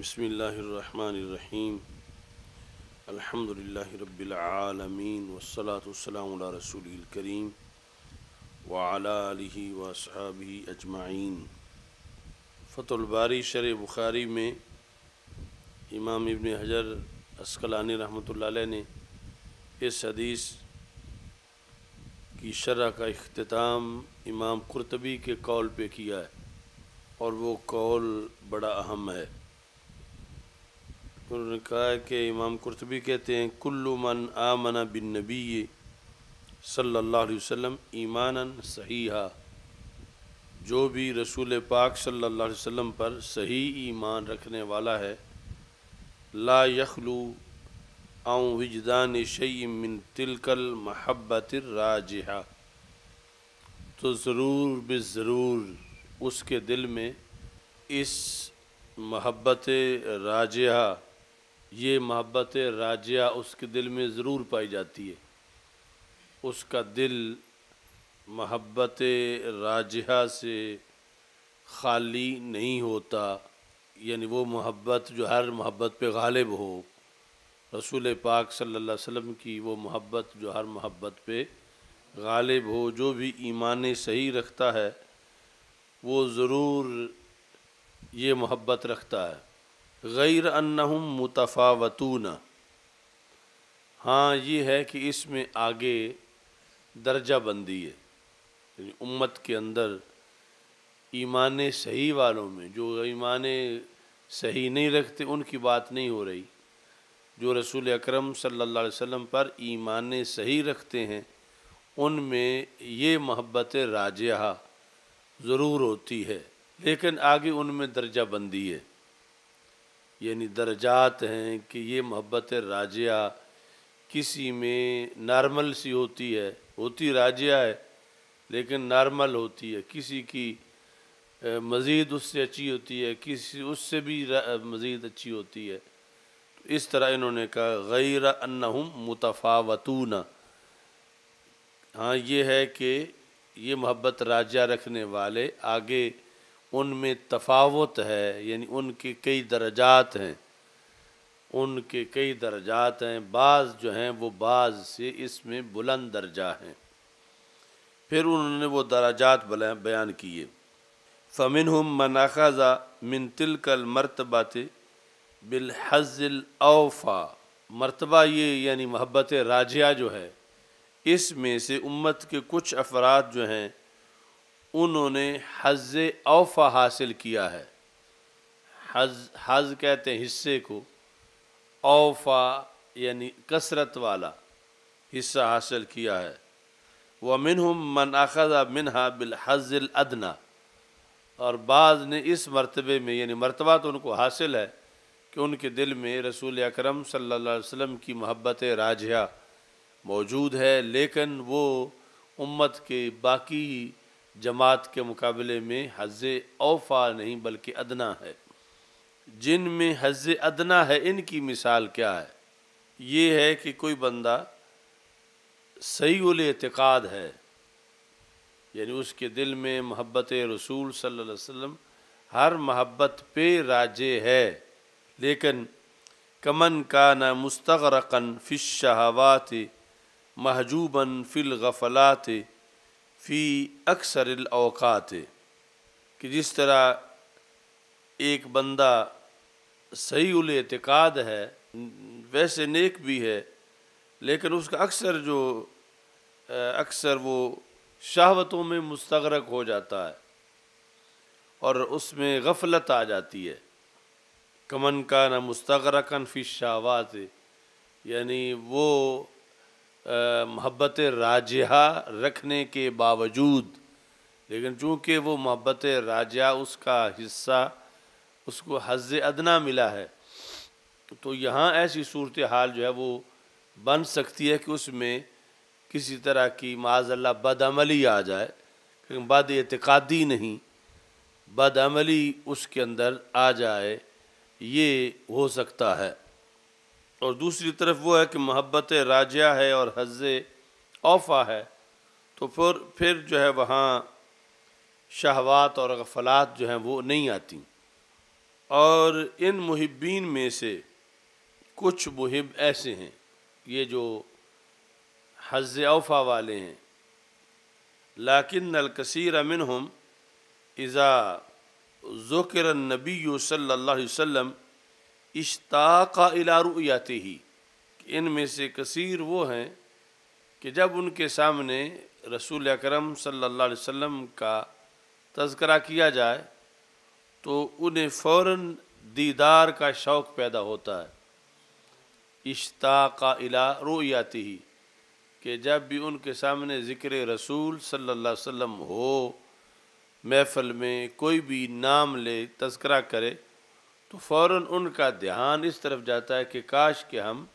بسم اللہ الرحمن الرحیم الحمد للہ رب العالمین والصلاة والسلام علی رسول الکریم وعلی آلہ واصحابہ اجمعین۔ فتح الباری شرح بخاری میں امام ابن حجر عسقلانی رحمۃ اللہ علیہ نے اس حدیث کی شرح کا اختتام امام قرطبی کے قول پہ کیا ہے، اور وہ قول بڑا اہم ہے۔ انہوں نے کہا ہے کہ امام قرطبی کہتے ہیں کل من آمن بالنبی صلی اللہ علیہ وسلم ایمانا صحیحا، جو بھی رسول پاک صلی اللہ علیہ وسلم پر صحیح ایمان رکھنے والا ہے، لا یخلو عن وجدان شیء من تلک المحبت الراجحہ، تو ضرور بالضرور اس کے دل میں اس محبت راجحہ، یہ محبت راجحہ اس کے دل میں ضرور پائی جاتی ہے۔ اس کا دل محبت راجحہ سے خالی نہیں ہوتا، یعنی وہ محبت جو ہر محبت پہ غالب ہو، رسول پاک صلی اللہ علیہ وسلم کی وہ محبت جو ہر محبت پہ غالب ہو۔ جو بھی ایمان صحیح رکھتا ہے وہ ضرور یہ محبت رکھتا ہے۔ غیر انہم متفاوتون، ہاں یہ ہے کہ اس میں آگے درجہ بندی ہے، یعنی امت کے اندر ایمان صحیح والوں میں، جو ایمان صحیح نہیں رکھتے ان کی بات نہیں ہو رہی، جو رسول اکرم صلی اللہ علیہ وسلم پر ایمان صحیح رکھتے ہیں ان میں یہ محبت راجحہ ضرور ہوتی ہے، لیکن آگے ان میں درجہ بندی ہے، یعنی درجات ہیں کہ یہ محبت راجحہ کسی میں نارمل سی ہوتی راجحہ ہے لیکن نارمل ہوتی ہے، کسی کی مزید اس سے اچھی ہوتی ہے، کسی اس سے بھی مزید اچھی ہوتی ہے۔ اس طرح انہوں نے کہا غیر انہم متفاوتون، ہاں یہ ہے کہ یہ محبت راجحہ رکھنے والے آگے ان میں تفاوت ہے، یعنی ان کے کئی درجات ہیں، بعض جو ہیں وہ بعض سے اس میں بلند درجہ ہیں۔ پھر انہوں نے وہ درجات بیان کیے۔ فَمِنْهُمْ مَنْ أَخَذَ مِنْ تِلْكَ الْمَرْتَبَةِ بِالْحَظِّ الْأَوْفَى، مرتبہ یہ یعنی محبت راجحہ جو ہے، اس میں سے امت کے کچھ افراد جو ہیں انہوں نے حظ اوفا حاصل کیا ہے۔ حظ کہتے ہیں حصے کو، اوفا یعنی کثرت والا حصہ حاصل کیا ہے۔ وَمِنْهُمْ مَنْ أَخَذَ مِنْهَا بِالْحَظِّ الْأَدْنَى، اور بعض نے اس مرتبے میں، یعنی مرتبہ تو ان کو حاصل ہے کہ ان کے دل میں رسول اکرم صلی اللہ علیہ وسلم کی محبت راجحہ موجود ہے، لیکن وہ امت کے باقی جماعت کے مقابلے میں حظ اوفا نہیں بلکہ ادنا ہے۔ جن میں حظ ادنا ہے ان کی مثال کیا ہے؟ یہ ہے کہ کوئی بندہ صحیح الاعتقاد ہے، یعنی اس کے دل میں محبت رسول صلی اللہ علیہ وسلم ہر محبت پہ راجح ہے، لیکن کمن کان مستغرقا فی الشہوات محجوبا فی الغفلات فی اکثر الاوقات، کہ جس طرح ایک بندہ صحیح الاعتقاد ہے، ویسے نیک بھی ہے، لیکن اس کا اکثر وہ شہوتوں میں مستغرق ہو جاتا ہے اور اس میں غفلت آ جاتی ہے۔ کمن کان مستغرقا فی الشہوات، یعنی وہ محبت راجحہ رکھنے کے باوجود، لیکن چونکہ وہ محبت راجحہ اس کا حصہ اس کو حظ ادنا ملا ہے، تو یہاں ایسی صورتحال جو ہے وہ بن سکتی ہے کہ اس میں کسی طرح کی معاذ اللہ بد عملی آ جائے، لیکن بد اعتقادی نہیں، بد عملی اس کے اندر آ جائے، یہ ہو سکتا ہے۔ اور دوسری طرف وہ ہے کہ محبت راجحہ ہے اور حظ اوفا ہے، تو پھر جو ہے وہاں شہوات اور غفلات جو ہیں وہ نہیں آتی، اور ان محبین میں سے کچھ محب ایسے ہیں، یہ جو حظ اوفا والے ہیں، لیکن الکثیر منہم اذا ذکر النبی صلی اللہ علیہ وسلم اشتاق الی رؤیتہ، ان میں سے کثیر وہ ہیں کہ جب ان کے سامنے رسول اکرم صلی اللہ علیہ وسلم کا تذکرہ کیا جائے تو انہیں فوراً دیدار کا شوق پیدا ہوتا ہے، اشتاق الی رؤیتہ، کہ جب بھی ان کے سامنے ذکر رسول صلی اللہ علیہ وسلم ہو، محفل میں کوئی بھی نام لے، تذکرہ کرے، تو فوراً ان کا دھیان اس طرف جاتا ہے کہ کاش کہ ہم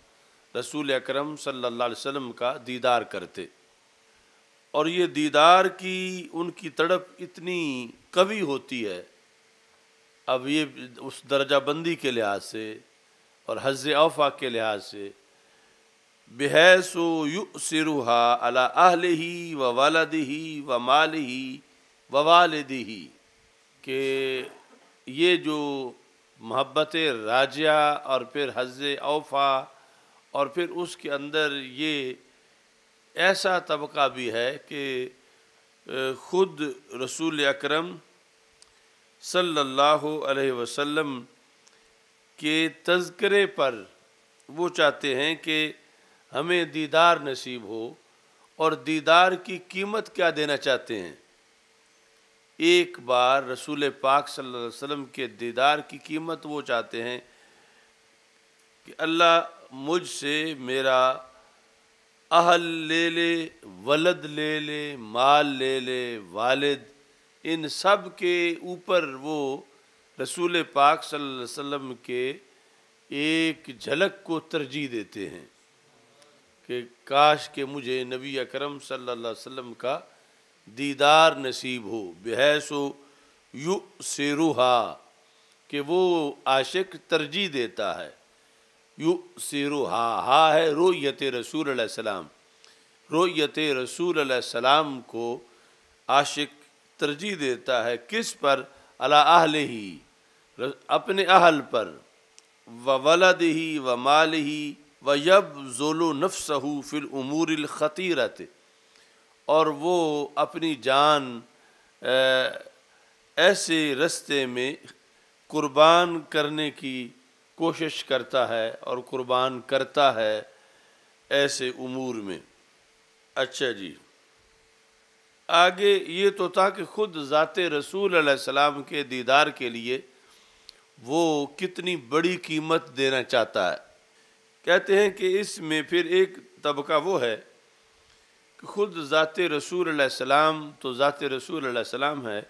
رسول اکرم صلی اللہ علیہ وسلم کا دیدار کرتے۔ اور یہ دیدار کی ان کی تڑپ اتنی قوی ہوتی ہے، اب یہ اس درجہ بندی کے لحاظ سے اور حظ اوفا کے لحاظ سے، بحیث یؤثرها علی اہلہ و ولدہ و مالہ و والدہ، کہ یہ جو محبت راجعہ اور پھر حظ اوفا اور پھر اس کے اندر یہ ایسا طبقہ بھی ہے کہ خود رسول اکرم صلی اللہ علیہ وسلم کے تذکرے پر وہ چاہتے ہیں کہ ہمیں دیدار نصیب ہو، اور دیدار کی قیمت کیا دینا چاہتے ہیں؟ ایک بار رسول پاک صلی اللہ علیہ وسلم کے دیدار کی قیمت وہ چاہتے ہیں کہ اللہ مجھ سے میرا اہل لے لے، ولد لے لے، مال لے لے، والد، ان سب کے اوپر وہ رسول پاک صلی اللہ علیہ وسلم کے ایک جھلک کو ترجیح دیتے ہیں کہ کاش کہ مجھے نبی اکرم صلی اللہ علیہ وسلم کا دیدار نصیب ہو، بحیث یؤثرها، کہ وہ عاشق ترجیح دیتا ہے، یؤثرها، ہا ہے رؤیت رسول علیہ السلام، رؤیت رسول علیہ السلام کو عاشق ترجیح دیتا ہے، کس پر؟ علی اہلہ، اپنے اہل پر، و ولدہ و مالہ، و یبذل نفسہ فی الامور الخطیرۃ، اور وہ اپنی جان ایسے رستے میں قربان کرنے کی کوشش کرتا ہے اور قربان کرتا ہے ایسے امور میں۔ اچھا جی، آگے یہ تو تھا کہ خود ذات رسول علیہ السلام کے دیدار کے لیے وہ کتنی بڑی قیمت دینا چاہتا ہے۔ کہتے ہیں کہ اس میں پھر ایک طبقہ وہ ہے کہ خود ذات رسول علیہ السلام تو ذات رسول علیہ السلام ہے،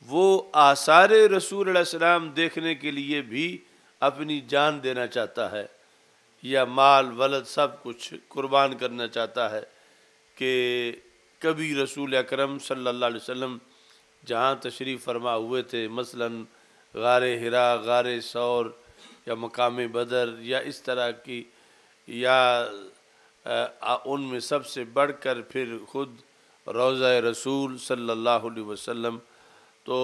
وہ آثار رسول علیہ السلام دیکھنے کے لیے بھی اپنی جان دینا چاہتا ہے، یا مال ولد سب کچھ قربان کرنا چاہتا ہے کہ کبھی رسول اکرم صلی اللہ علیہ وسلم جہاں تشریف فرما ہوئے تھے، مثلاً غار حرا، غار ثور، یا مقام بدر، یا اس طرح کی، یا ان میں سب سے بڑھ کر پھر خود روضہ رسول صلی اللہ علیہ وسلم، تو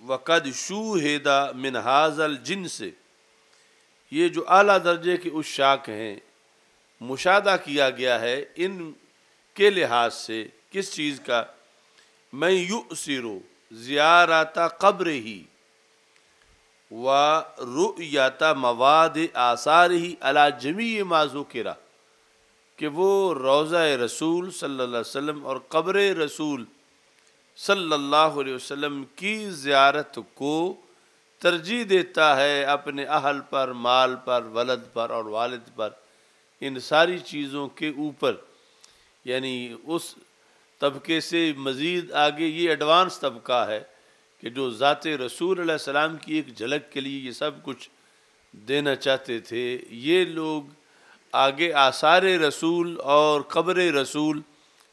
وقد شوہد من ھذا الجنس، یہ جو اعلیٰ درجے کے عشاق ہیں، مشاہدہ کیا گیا ہے ان کے لحاظ سے، کس چیز کا؟ میں یؤثر زیارت قبرہ و رؤیت مواد آثارہ علی جمیع ما ذکر، کہ وہ روضہ رسول صلی اللہ علیہ وسلم اور قبر رسول صلی اللہ علیہ وسلم کی زیارت کو ترجیح دیتا ہے اپنے اہل پر، مال پر، ولد پر اور والد پر، ان ساری چیزوں کے اوپر۔ یعنی اس طبقے سے مزید آگے یہ ایڈوانس طبقہ ہے کہ جو ذات رسول علیہ السلام کی ایک جھلک کے لیے یہ سب کچھ دینا چاہتے تھے، یہ لوگ آگے آثار رسول اور قبر رسول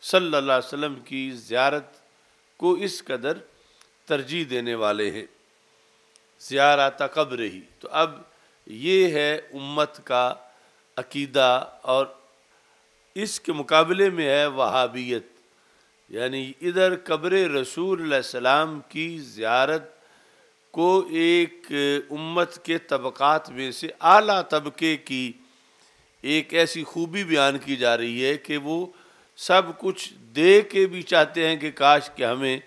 صلی اللہ علیہ وسلم کی زیارت کو اس قدر ترجیح دینے والے ہیں، زیارت قبر ہی۔ تو اب یہ ہے امت کا عقیدہ، اور اس کے مقابلے میں ہے وہابیت، یعنی ادھر قبر رسول علیہ السلام کی زیارت کو ایک امت کے طبقات میں سے اعلیٰ طبقے کی ایک ایسی خوبی بیان کی جا رہی ہے کہ وہ سب کچھ دے کے بھی چاہتے ہیں کہ کاش کہ ہمیں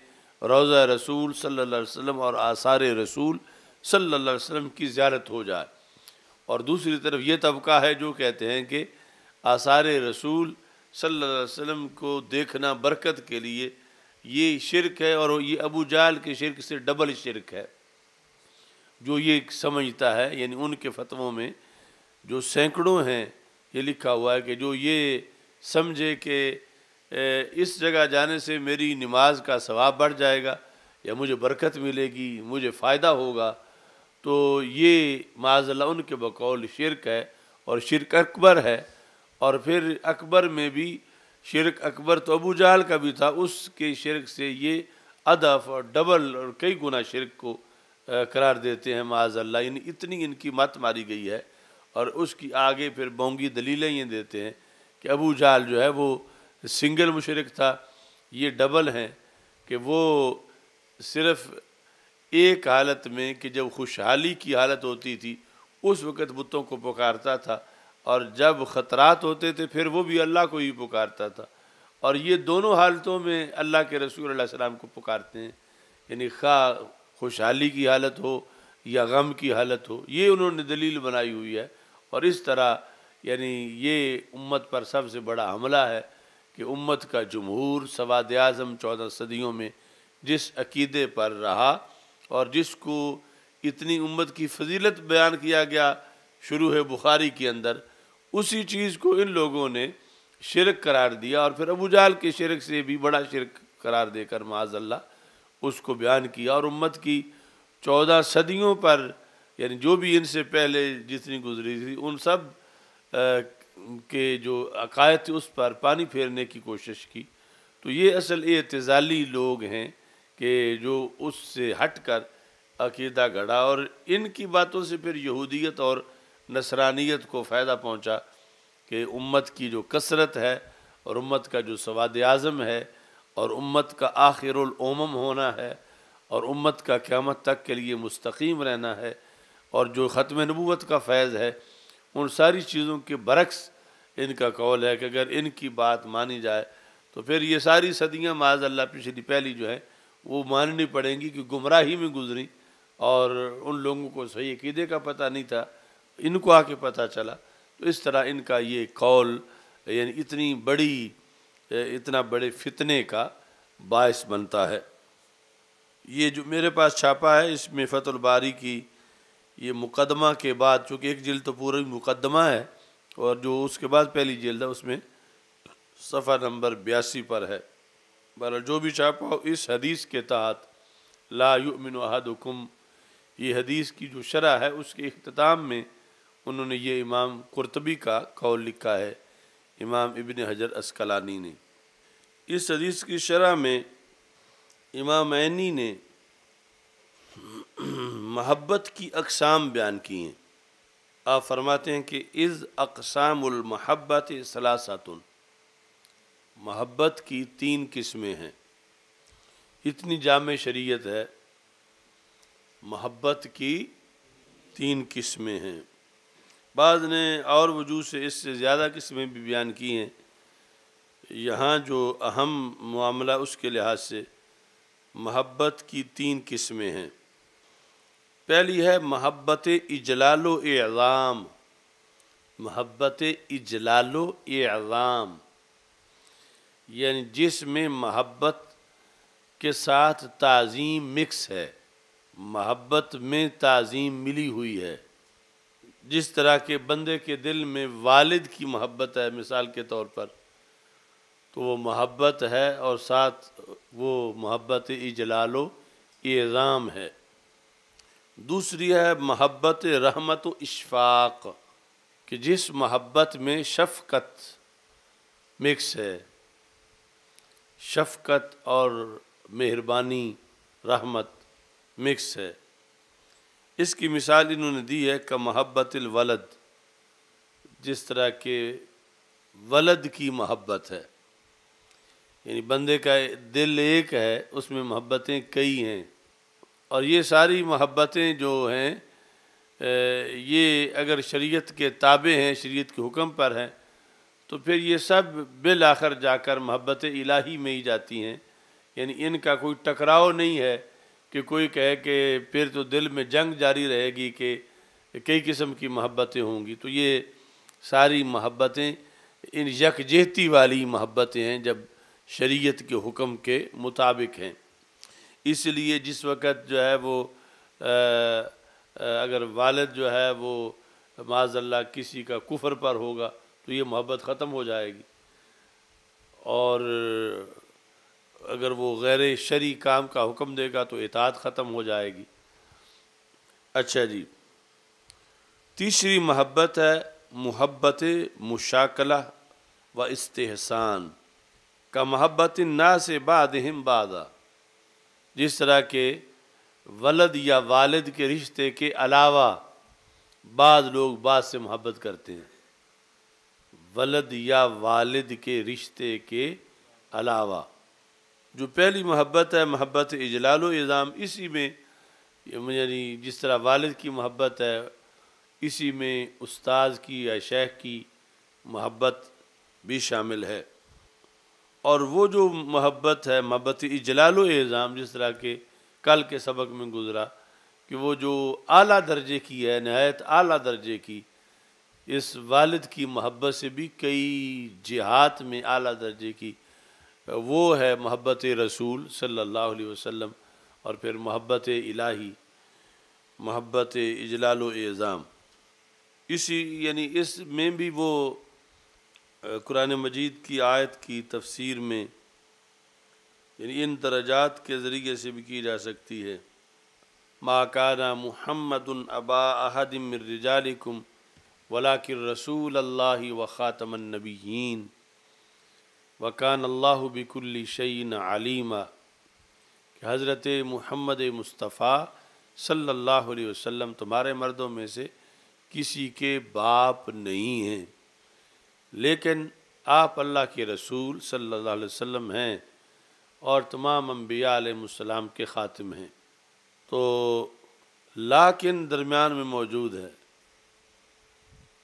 روضہ رسول صلی اللہ علیہ وسلم اور آثار رسول صلی اللہ علیہ وسلم کی زیارت ہو جائے۔ اور دوسری طرف یہ طبقہ ہے جو کہتے ہیں کہ آثار رسول صلی اللہ علیہ وسلم کو دیکھنا برکت کے لیے یہ شرک ہے، اور یہ ابو جہل کے شرک سے ڈبل شرک ہے۔ جو یہ سمجھتا ہے، یعنی ان کے فتووں میں جو سینکڑوں ہیں یہ لکھا ہوا ہے کہ جو یہ سمجھے کہ اس جگہ جانے سے میری نماز کا ثواب بڑھ جائے گا یا مجھے برکت ملے گی، مجھے فائدہ ہوگا، تو یہ معاذ اللہ ان کے بقول شرک ہے، اور شرک اکبر ہے۔ اور پھر اکبر میں بھی شرک اکبر تو ابو جہل کا بھی تھا، اس کے شرک سے یہ اضعاف اور ڈبل اور کئی گنا شرک کو قرار دیتے ہیں معاذ اللہ۔ یعنی اتنی ان کی مت ماری گئی ہے، اور اس کی آگے پھر بونگی دلیلیں یہ دیتے ہیں کہ ابو جہل جو ہے وہ سنگل مشرک تھا، یہ ڈبل ہیں کہ وہ صرف ایک حالت میں کہ جب خوشحالی کی حالت ہوتی تھی اس وقت بتوں کو پکارتا تھا، اور جب خطرات ہوتے تھے پھر وہ بھی اللہ کو ہی پکارتا تھا، اور یہ دونوں حالتوں میں اللہ کے رسول اللہ علیہ السلام کو پکارتے ہیں، یعنی خواہ خوشحالی کی حالت ہو یا غم کی حالت ہو، یہ انہوں نے دلیل بنائی ہوئی ہے۔ اور اس طرح یعنی یہ امت پر سب سے بڑا حملہ ہے کہ امت کا جمہور سواد اعظم 14 صدیوں میں جس عقیدے پر رہا اور جس کو اتنی امت کی فضیلت بیان کیا گیا شروع بخاری کے اندر، اسی چیز کو ان لوگوں نے شرک قرار دیا، اور پھر ابو جہل کے شرک سے بھی بڑا شرک قرار دے کر معاذ اللہ اس کو بیان کیا، اور امت کی 14 صدیوں پر یعنی جو بھی ان سے پہلے جتنی گزری تھی ان سب کے جو عقائد تھے اس پر پانی پھیرنے کی کوشش کی۔ تو یہ اصل اعتزالی لوگ ہیں کہ جو اس سے ہٹ کر عقیدہ گھڑا، اور ان کی باتوں سے پھر یہودیت اور نصرانیت کو فائدہ پہنچا کہ امت کی جو کثرت ہے اور امت کا جو سواد اعظم ہے اور امت کا آخر الامم ہونا ہے اور امت کا قیامت تک کے لیے مستقیم رہنا ہے اور جو ختم نبوت کا فیض ہے، ان ساری چیزوں کے برعکس ان کا قول ہے کہ اگر ان کی بات مانی جائے تو پھر یہ ساری صدیاں معاذ اللہ پچھلی پہلی جو ہے وہ ماننی پڑیں گی کہ گمراہی میں گزری، اور ان لوگوں کو صحیح عقیدے کا پتہ نہیں تھا، ان کو آ کے پتہ چلا۔ تو اس طرح ان کا یہ قول یعنی اتنا بڑے فتنے کا باعث بنتا ہے۔ یہ جو میرے پاس چھاپا ہے اس میں فتح الباری کی یہ مقدمہ کے بعد، چونکہ ایک جلد تو پورا مقدمہ ہے اور جو اس کے بعد پہلی جلد ہے اس میں صفحہ نمبر 82 پر ہے۔ بہرحال جو بھی چھاپا ہو، اس حدیث کے تحت لا یؤمن احدکم، یہ حدیث کی جو شرح ہے اس کے اختتام میں انہوں نے یہ امام قرطبی کا قول لکھا ہے، امام ابن حجر عسقلانی نے۔ اس حدیث کی شرح میں امام عینی نے محبت کی اقسام بیان کی ہیں۔ آپ فرماتے ہیں کہ اذ اقسام المحبت ثلاثۃ، محبت کی 3 قسمیں ہیں۔ اتنی جامع شریعت ہے، محبت کی 3 قسمیں ہیں۔ بعض نے اور وجوہ سے اس سے زیادہ قسمیں بھی بیان کی ہیں۔ یہاں جو اہم معاملہ اس کے لحاظ سے محبت کی 3 قسمیں ہیں۔ پہلی ہے محبت اجلال و اعظام، محبت اجلال و اعظام، یعنی جس میں محبت کے ساتھ تعظیم مکس ہے، محبت میں تعظیم ملی ہوئی ہے۔ جس طرح کے بندے کے دل میں والد کی محبت ہے مثال کے طور پر، تو وہ محبت ہے اور ساتھ وہ محبت اجلال و اعظام ہے۔ دوسری ہے محبت رحمت و اشفاق، کہ جس محبت میں شفقت مکس ہے، شفقت اور مہربانی رحمت مکس ہے۔ اس کی مثال انہوں نے دی ہے کہ محبت الولد، جس طرح کہ ولد کی محبت ہے، یعنی بندے کا دل ایک ہے اس میں محبتیں کئی ہیں، اور یہ ساری محبتیں جو ہیں یہ اگر شریعت کے تابع ہیں، شریعت کے حکم پر ہیں، تو پھر یہ سب بالآخر جا کر محبت الہی میں ہی جاتی ہیں۔ یعنی ان کا کوئی ٹکراؤ نہیں ہے کہ کوئی کہے کہ پھر تو دل میں جنگ جاری رہے گی کہ کئی قسم کی محبتیں ہوں گی۔ تو یہ ساری محبتیں ان یکجہتی والی محبتیں ہیں جب شریعت کے حکم کے مطابق ہیں۔ اس لیے جس وقت جو ہے وہ اگر والد جو ہے وہ معاذ اللہ کسی کا کفر پر ہوگا تو یہ محبت ختم ہو جائے گی، اور اگر وہ غیر شرعی کام کا حکم دے گا تو اطاعت ختم ہو جائے گی۔ اچھا جی، تیسری محبت ہے محبت مشاکلہ و استحسان کا محبت الناس بعضهم بعضا، جس طرح کہ ولد یا والد کے رشتے کے علاوہ بعض لوگ بعض سے محبت کرتے ہیں۔ ولد یا والد کے رشتے کے علاوہ جو پہلی محبت ہے محبت اجلال و اعظام، اسی میں یعنی جس طرح والد کی محبت ہے اسی میں استاذ کی یا شیخ کی محبت بھی شامل ہے۔ اور وہ جو محبت ہے محبت اجلال و اعظام، جس طرح کہ کل کے سبق میں گزرا کہ وہ جو اعلیٰ درجے کی ہے، نہایت اعلیٰ درجے کی، اس والد کی محبت سے بھی کئی جہات میں اعلیٰ درجے کی، وہ ہے محبت رسول صلی اللہ علیہ وسلم، اور پھر محبت الہی، محبت اجلال و اعظام۔ اسی یعنی اس میں بھی وہ قرآن مجید کی آیت کی تفسیر میں یعنی ان درجات کے ذریعے سے بھی کی جا سکتی ہے۔ ما کان محمد ابا احد من رجالکم ولکن رسول اللہ وخاتم النبیین وکان اللہ بکل شیء علیما، کہ حضرت محمد مصطفیٰ صلی اللہ علیہ وسلم تمہارے مردوں میں سے کسی کے باپ نہیں ہیں، لیکن آپ اللہ کے رسول صلی اللہ علیہ وسلم ہیں اور تمام انبیاء علیہ السلام کے خاتم ہیں۔ تو لیکن درمیان میں موجود ہے،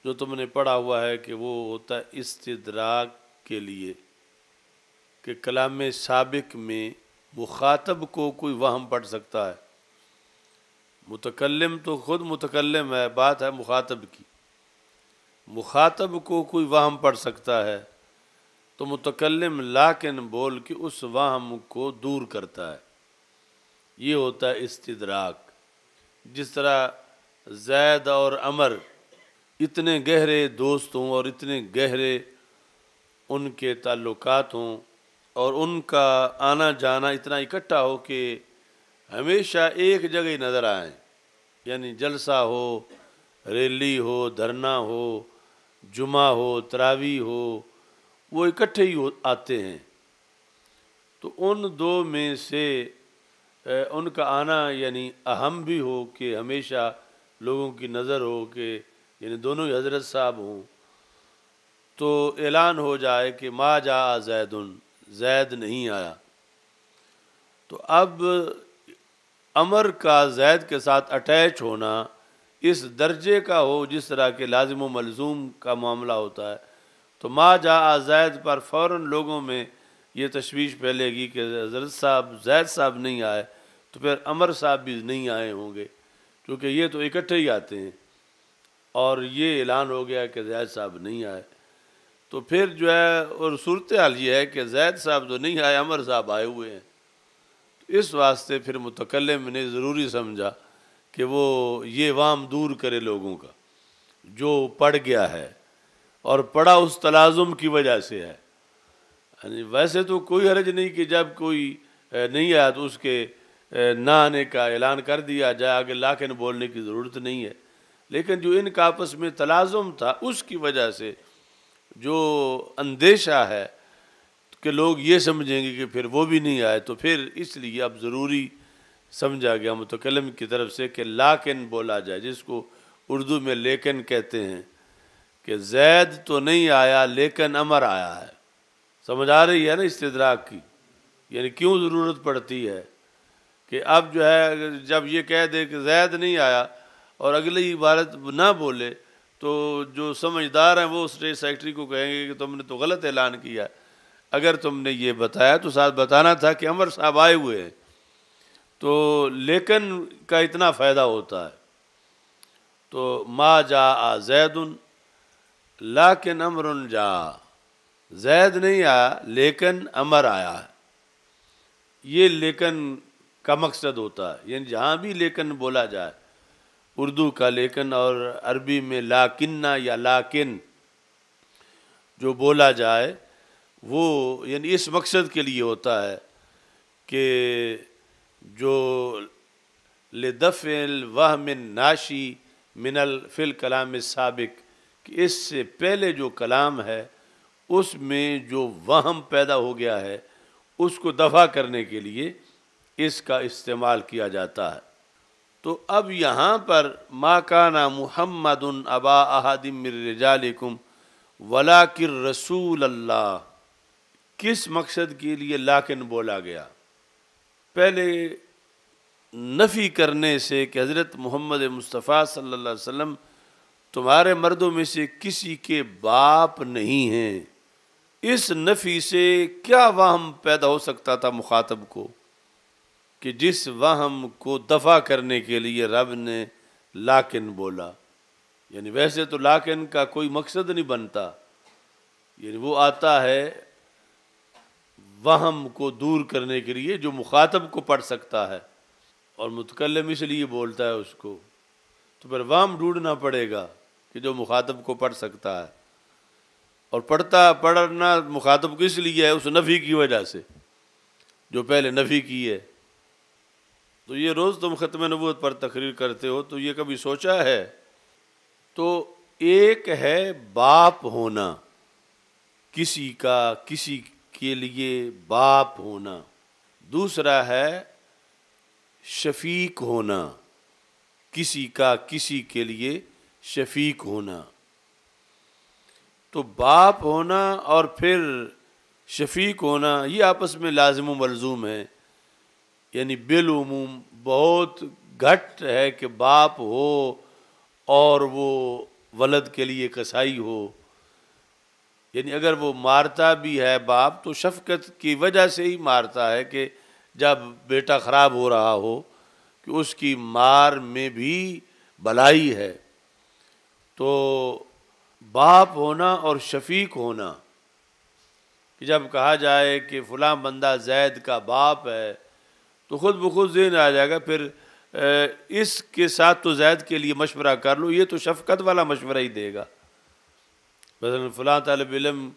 جو تم نے پڑھا ہوا ہے کہ وہ ہوتا ہے استدراک کے لیے، کہ کلام سابق میں مخاطب کو کوئی وہم پڑ سکتا ہے۔ متکلم تو خود متکلم ہے، بات ہے مخاطب کی، مخاطب کو کوئی وہم پڑ سکتا ہے تو متکلم لیکن بول کے اس وہم کو دور کرتا ہے، یہ ہوتا ہے استدراک۔ جس طرح زید اور عمر اتنے گہرے دوست ہوں اور اتنے گہرے ان کے تعلقات ہوں اور ان کا آنا جانا اتنا اکٹھا ہو کہ ہمیشہ ایک جگہ ہی نظر آئیں، یعنی جلسہ ہو، ریلی ہو، دھرنا ہو، جمعہ ہو، تراویح ہو، وہ اکٹھے ہی آتے ہیں۔ تو ان دو میں سے ان کا آنا یعنی اہم بھی ہو کہ ہمیشہ لوگوں کی نظر ہو کہ یعنی دونوں ہی حضرت صاحب ہوں، تو اعلان ہو جائے کہ ما جاء زید، زید نہیں آیا۔ تو اب عمر کا زید کے ساتھ اٹیچ ہونا اس درجے کا ہو جس طرح کے لازم و ملزوم کا معاملہ ہوتا ہے، تو ما جاء زید پر فوراً لوگوں میں یہ تشویش پھیلے گی کہ حضرت صاحب زید صاحب نہیں آئے تو پھر عمر صاحب بھی نہیں آئے ہوں گے، کیونکہ یہ تو اکٹھے ہی آتے ہیں، اور یہ اعلان ہو گیا کہ زید صاحب نہیں آئے۔ تو پھر جو ہے اور صورتحال یہ ہے کہ زید صاحب تو نہیں آئے، عمر صاحب آئے ہوئے ہیں۔ تو اس واسطے پھر متکلم نے ضروری سمجھا کہ وہ یہ وام دور کرے لوگوں کا جو پڑ گیا ہے، اور پڑا اس تلازم کی وجہ سے ہے۔ یعنی ویسے تو کوئی حرج نہیں کہ جب کوئی نہیں آیا تو اس کے نہ آنے کا اعلان کر دیا جائے، آگے لیکن بولنے کی ضرورت نہیں ہے، لیکن جو ان کا آپس میں تلازم تھا اس کی وجہ سے جو اندیشہ ہے کہ لوگ یہ سمجھیں گے کہ پھر وہ بھی نہیں آئے، تو پھر اس لیے اب ضروری سمجھا گیا متکلم کی طرف سے کہ لیکن بولا جائے، جس کو اردو میں لیکن کہتے ہیں، کہ زید تو نہیں آیا لیکن عمر آیا ہے۔ سمجھ آ رہی ہے نا استدراک کی، یعنی کیوں ضرورت پڑتی ہے کہ اب جو ہے جب یہ کہہ دے کہ زید نہیں آیا اور اگلی عبارت نہ بولے تو جو سمجھدار ہیں وہ اسٹیٹ سیکرٹری کو کہیں گے کہ تم نے تو غلط اعلان کیا، اگر تم نے یہ بتایا تو ساتھ بتانا تھا کہ عمر صاحب آئے ہوئے ہیں۔ تو لیکن کا اتنا فائدہ ہوتا ہے۔ تو ما جاء زید لیکن امر جاء، زید نہیں آیا لیکن امر آیا ہے۔ یہ لیکن کا مقصد ہوتا ہے، یعنی جہاں بھی لیکن بولا جائے، اردو کا لیکن اور عربی میں لاکنہ یا لاکن جو بولا جائے وہ یعنی اس مقصد کے لیے ہوتا ہے کہ جو لدفع الوہم الناشی من فی الکلام السابق، کہ اس سے پہلے جو کلام ہے اس میں جو وہم پیدا ہو گیا ہے اس کو دفع کرنے کے لیے اس کا استعمال کیا جاتا ہے۔ تو اب یہاں پر ما کان محمد ابا احد من رجالکم ولکن رسول اللہ، کس مقصد کے لیے لیکن بولا گیا؟ پہلے نفی کرنے سے کہ حضرت محمد مصطفیٰ صلی اللہ علیہ وسلم تمہارے مردوں میں سے کسی کے باپ نہیں ہیں، اس نفی سے کیا وہم پیدا ہو سکتا تھا مخاطب کو کہ جس وہم کو دفع کرنے کے لیے رب نے لیکن بولا؟ یعنی ویسے تو لیکن کا کوئی مقصد نہیں بنتا، یعنی وہ آتا ہے وہم کو دور کرنے کے لیے جو مخاطب کو پڑھ سکتا ہے، اور متکلم اس لیے بولتا ہے اس کو، تو پھر وہم ڈھونڈنا پڑے گا کہ جو مخاطب کو پڑھ سکتا ہے، اور پڑھنا مخاطب کو اس لیے ہے اس نفی کی وجہ سے جو پہلے نفی کی ہے۔ تو یہ روز تم ختم نبوت پر تقریر کرتے ہو تو یہ کبھی سوچا ہے؟ تو ایک ہے باپ ہونا، کسی کا کسی کے لیے باپ ہونا، دوسرا ہے شفیق ہونا، کسی کا کسی کے لیے شفیق ہونا۔ تو باپ ہونا اور پھر شفیق ہونا یہ آپس میں لازم و ملزوم ہے، یعنی بالعموم بہت گھٹ ہے کہ باپ ہو اور وہ ولد کے لیے کسائی ہو، یعنی اگر وہ مارتا بھی ہے باپ تو شفقت کی وجہ سے ہی مارتا ہے کہ جب بیٹا خراب ہو رہا ہو کہ اس کی مار میں بھی بلائی ہے۔ تو باپ ہونا اور شفیق ہونا کہ جب کہا جائے کہ فلاں بندہ زید کا باپ ہے تو خود بخود ذہن آ جائے گا پھر اس کے ساتھ تو زید کے لیے مشورہ کر لو، یہ تو شفقت والا مشورہ ہی دے گا۔ مثلا فلاں طالب علم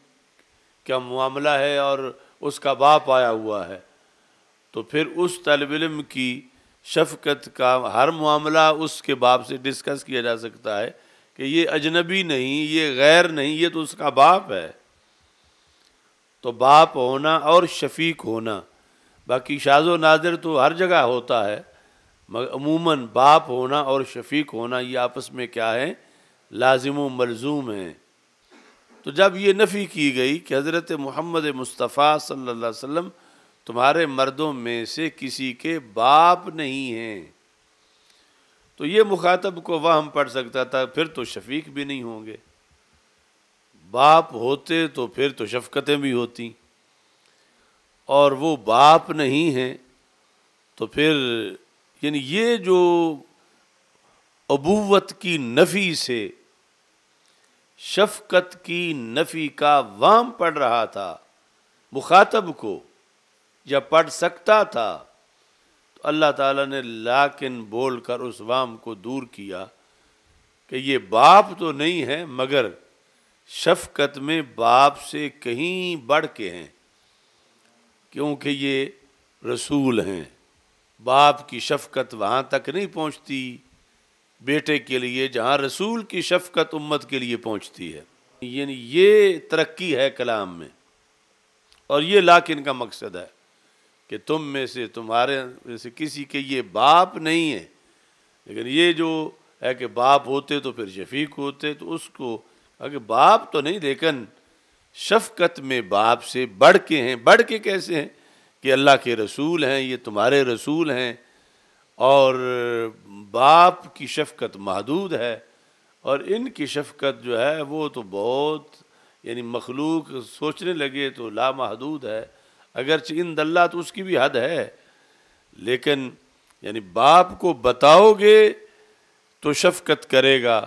کا معاملہ ہے اور اس کا باپ آیا ہوا ہے تو پھر اس طالب علم کی شفقت کا ہر معاملہ اس کے باپ سے ڈسکس کیا جا سکتا ہے کہ یہ اجنبی نہیں، یہ غیر نہیں، یہ تو اس کا باپ ہے۔ تو باپ ہونا اور شفیق ہونا، باقی شاذ و نادر تو ہر جگہ ہوتا ہے، مگر عموماً باپ ہونا اور شفیق ہونا یہ آپس میں کیا ہے؟ لازم و ملزوم ہیں۔ تو جب یہ نفی کی گئی کہ حضرت محمد مصطفیٰ صلی اللہ علیہ وسلم تمہارے مردوں میں سے کسی کے باپ نہیں ہیں، تو یہ مخاطب کو وہم پڑ سکتا تھا پھر تو شفیق بھی نہیں ہوں گے، باپ ہوتے تو پھر تو شفقتیں بھی ہوتی، اور وہ باپ نہیں ہیں تو پھر یعنی یہ جو ابوت کی نفی سے شفقت کی نفی کا وام پڑ رہا تھا مخاطب کو یا پڑھ سکتا تھا، تو اللہ تعالیٰ نے لیکن بول کر اس وام کو دور کیا کہ یہ باپ تو نہیں ہے مگر شفقت میں باپ سے کہیں بڑھ کے ہیں، کیونکہ یہ رسول ہیں، باپ کی شفقت وہاں تک نہیں پہنچتی بیٹے کے لیے جہاں رسول کی شفقت امت کے لیے پہنچتی ہے۔ یعنی یہ ترقی ہے کلام میں، اور یہ لیکن کا مقصد ہے کہ تم میں سے تمہارے میں سے کسی کے یہ باپ نہیں ہے، لیکن یہ جو ہے کہ باپ ہوتے تو پھر شفیق ہوتے، تو اس کو کہ باپ تو نہیں لیکن شفقت میں باپ سے بڑھ کے ہیں۔ بڑھ کے کیسے ہیں کہ اللہ کے رسول ہیں، یہ تمہارے رسول ہیں، اور باپ کی شفقت محدود ہے، اور ان کی شفقت جو ہے وہ تو بہت، یعنی مخلوق سوچنے لگے تو لامحدود ہے، اگرچہ ان اللہ تو اس کی بھی حد ہے، لیکن یعنی باپ کو بتاؤ گے تو شفقت کرے گا۔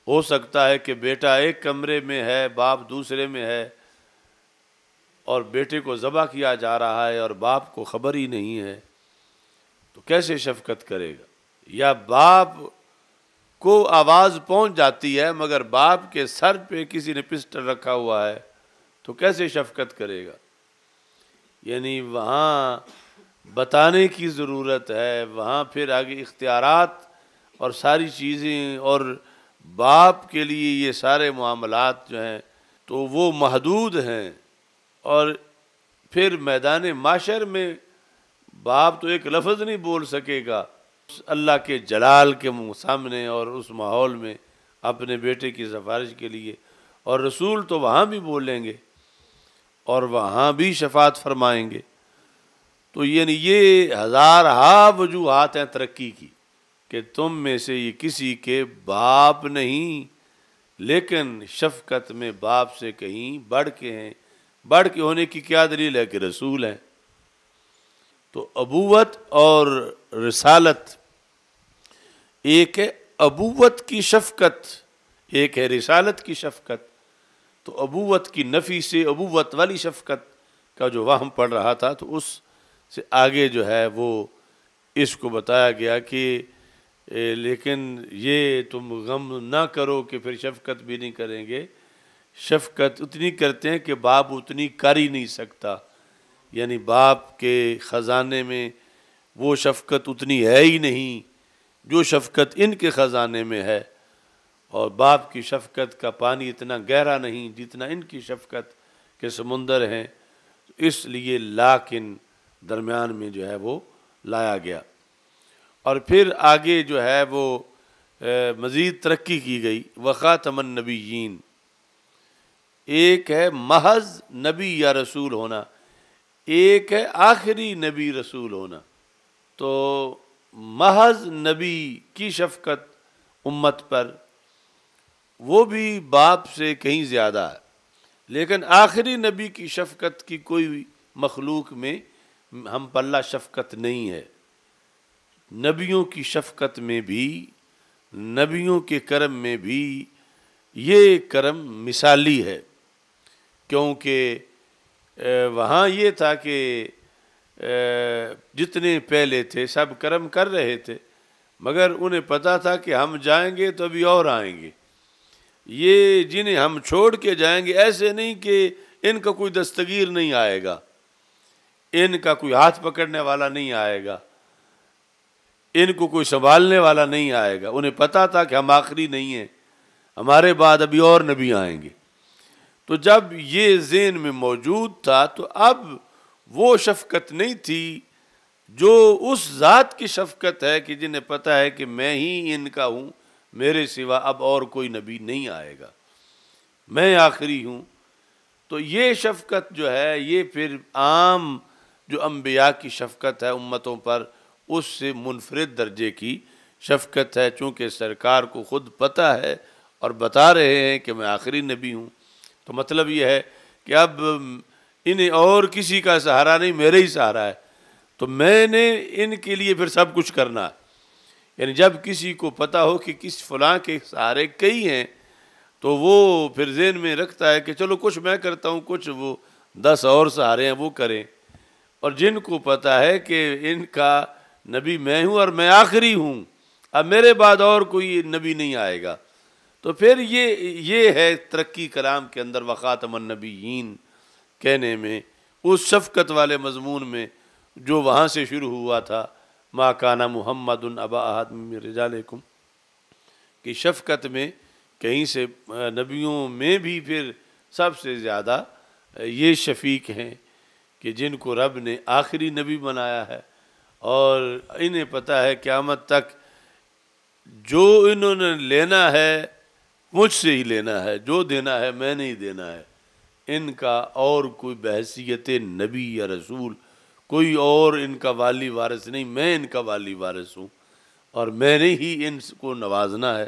ہو سکتا ہے کہ بیٹا ایک کمرے میں ہے، باپ دوسرے میں ہے، اور بیٹے کو ذبح کیا جا رہا ہے اور باپ کو خبر ہی نہیں ہے، تو کیسے شفقت کرے گا؟ یا باپ کو آواز پہنچ جاتی ہے مگر باپ کے سر پہ کسی نے پسٹل رکھا ہوا ہے تو کیسے شفقت کرے گا؟ یعنی وہاں بتانے کی ضرورت ہے، وہاں پھر آگے اختیارات اور ساری چیزیں، اور باپ کے لیے یہ سارے معاملات جو ہیں تو وہ محدود ہیں، اور پھر میدان معاشر میں باپ تو ایک لفظ نہیں بول سکے گا اللہ کے جلال کے سامنے اور اس ماحول میں اپنے بیٹے کی سفارش کے لیے، اور رسول تو وہاں بھی بولیں گے اور وہاں بھی شفاعت فرمائیں گے۔ تو یعنی یہ ہزارہا وجوہات ہیں ترقی کی کہ تم میں سے یہ کسی کے باپ نہیں، لیکن شفقت میں باپ سے کہیں بڑھ کے ہیں۔ بڑھ کے ہونے کی کیا دلیل ہے؟ کہ رسول ہیں۔ تو ابوت اور رسالت، ایک ہے ابوت کی شفقت، ایک ہے رسالت کی شفقت۔ تو ابوت کی نفی سے ابوت والی شفقت کا جو وہم پڑ رہا تھا، تو اس سے آگے جو ہے وہ اس کو بتایا گیا کہ لیکن یہ تم غم نہ کرو کہ پھر شفقت بھی نہیں کریں گے۔ شفقت اتنی کرتے ہیں کہ باپ اتنی کر ہی نہیں سکتا، یعنی باپ کے خزانے میں وہ شفقت اتنی ہے ہی نہیں جو شفقت ان کے خزانے میں ہے، اور باپ کی شفقت کا پانی اتنا گہرا نہیں جتنا ان کی شفقت کے سمندر ہیں، اس لیے لیکن درمیان میں جو ہے وہ لایا گیا۔ اور پھر آگے جو ہے وہ مزید ترقی کی گئی۔ وخاتم النبیین، ایک ہے محض نبی یا رسول ہونا، ایک ہے آخری نبی رسول ہونا۔ تو محض نبی کی شفقت امت پر وہ بھی باپ سے کہیں زیادہ ہے، لیکن آخری نبی کی شفقت کی کوئی مخلوق میں ہم پلہ شفقت نہیں ہے۔ نبیوں کی شفقت میں بھی، نبیوں کے کرم میں بھی یہ کرم مثالی ہے، کیونکہ وہاں یہ تھا کہ جتنے پہلے تھے سب کرم کر رہے تھے، مگر انہیں پتا تھا کہ ہم جائیں گے تو ابھی اور آئیں گے۔ یہ جنہیں ہم چھوڑ کے جائیں گے ایسے نہیں کہ ان کا کوئی دستگیر نہیں آئے گا، ان کا کوئی ہاتھ پکڑنے والا نہیں آئے گا، ان کو کوئی سنبھالنے والا نہیں آئے گا۔ انہیں پتا تھا کہ ہم آخری نہیں ہیں، ہمارے بعد ابھی اور نبی آئیں گے۔ تو جب یہ ذہن میں موجود تھا تو اب وہ شفقت نہیں تھی جو اس ذات کی شفقت ہے کہ جنہیں پتا ہے کہ میں ہی ان کا ہوں، میرے سوا اب اور کوئی نبی نہیں آئے گا، میں آخری ہوں۔ تو یہ شفقت جو ہے یہ پھر عام جو انبیاء کی شفقت ہے امتوں پر، اس سے منفرد درجے کی شفقت ہے، چونکہ سرکار کو خود پتہ ہے اور بتا رہے ہیں کہ میں آخری نبی ہوں۔ تو مطلب یہ ہے کہ اب انہیں اور کسی کا سہارا نہیں، میرے ہی سہارا ہے، تو میں نے ان کے لیے پھر سب کچھ کرنا ہے۔ یعنی جب کسی کو پتہ ہو کہ کس فلاں کے سہارے کئی ہیں تو وہ پھر ذہن میں رکھتا ہے کہ چلو کچھ میں کرتا ہوں، کچھ وہ 10 اور سہارے ہیں وہ کریں۔ اور جن کو پتہ ہے کہ ان کا نبی میں ہوں اور میں آخری ہوں، اب میرے بعد اور کوئی نبی نہیں آئے گا، تو پھر یہ ہے ترقی کلام کے اندر وخاتم النبیین کہنے میں، اس شفقت والے مضمون میں جو وہاں سے شروع ہوا تھا، ما کان محمد ابا احد من رجالکم، کہ شفقت میں کہیں سے نبیوں میں بھی پھر سب سے زیادہ یہ شفیق ہیں کہ جن کو رب نے آخری نبی بنایا ہے، اور انہیں پتہ ہے قیامت تک جو انہوں نے لینا ہے مجھ سے ہی لینا ہے، جو دینا ہے میں نہیں دینا ہے، ان کا اور کوئی بحیثیت نبی یا رسول کوئی اور ان کا والی وارث نہیں، میں ان کا والی وارث ہوں، اور میں نے ہی ان کو نوازنا ہے،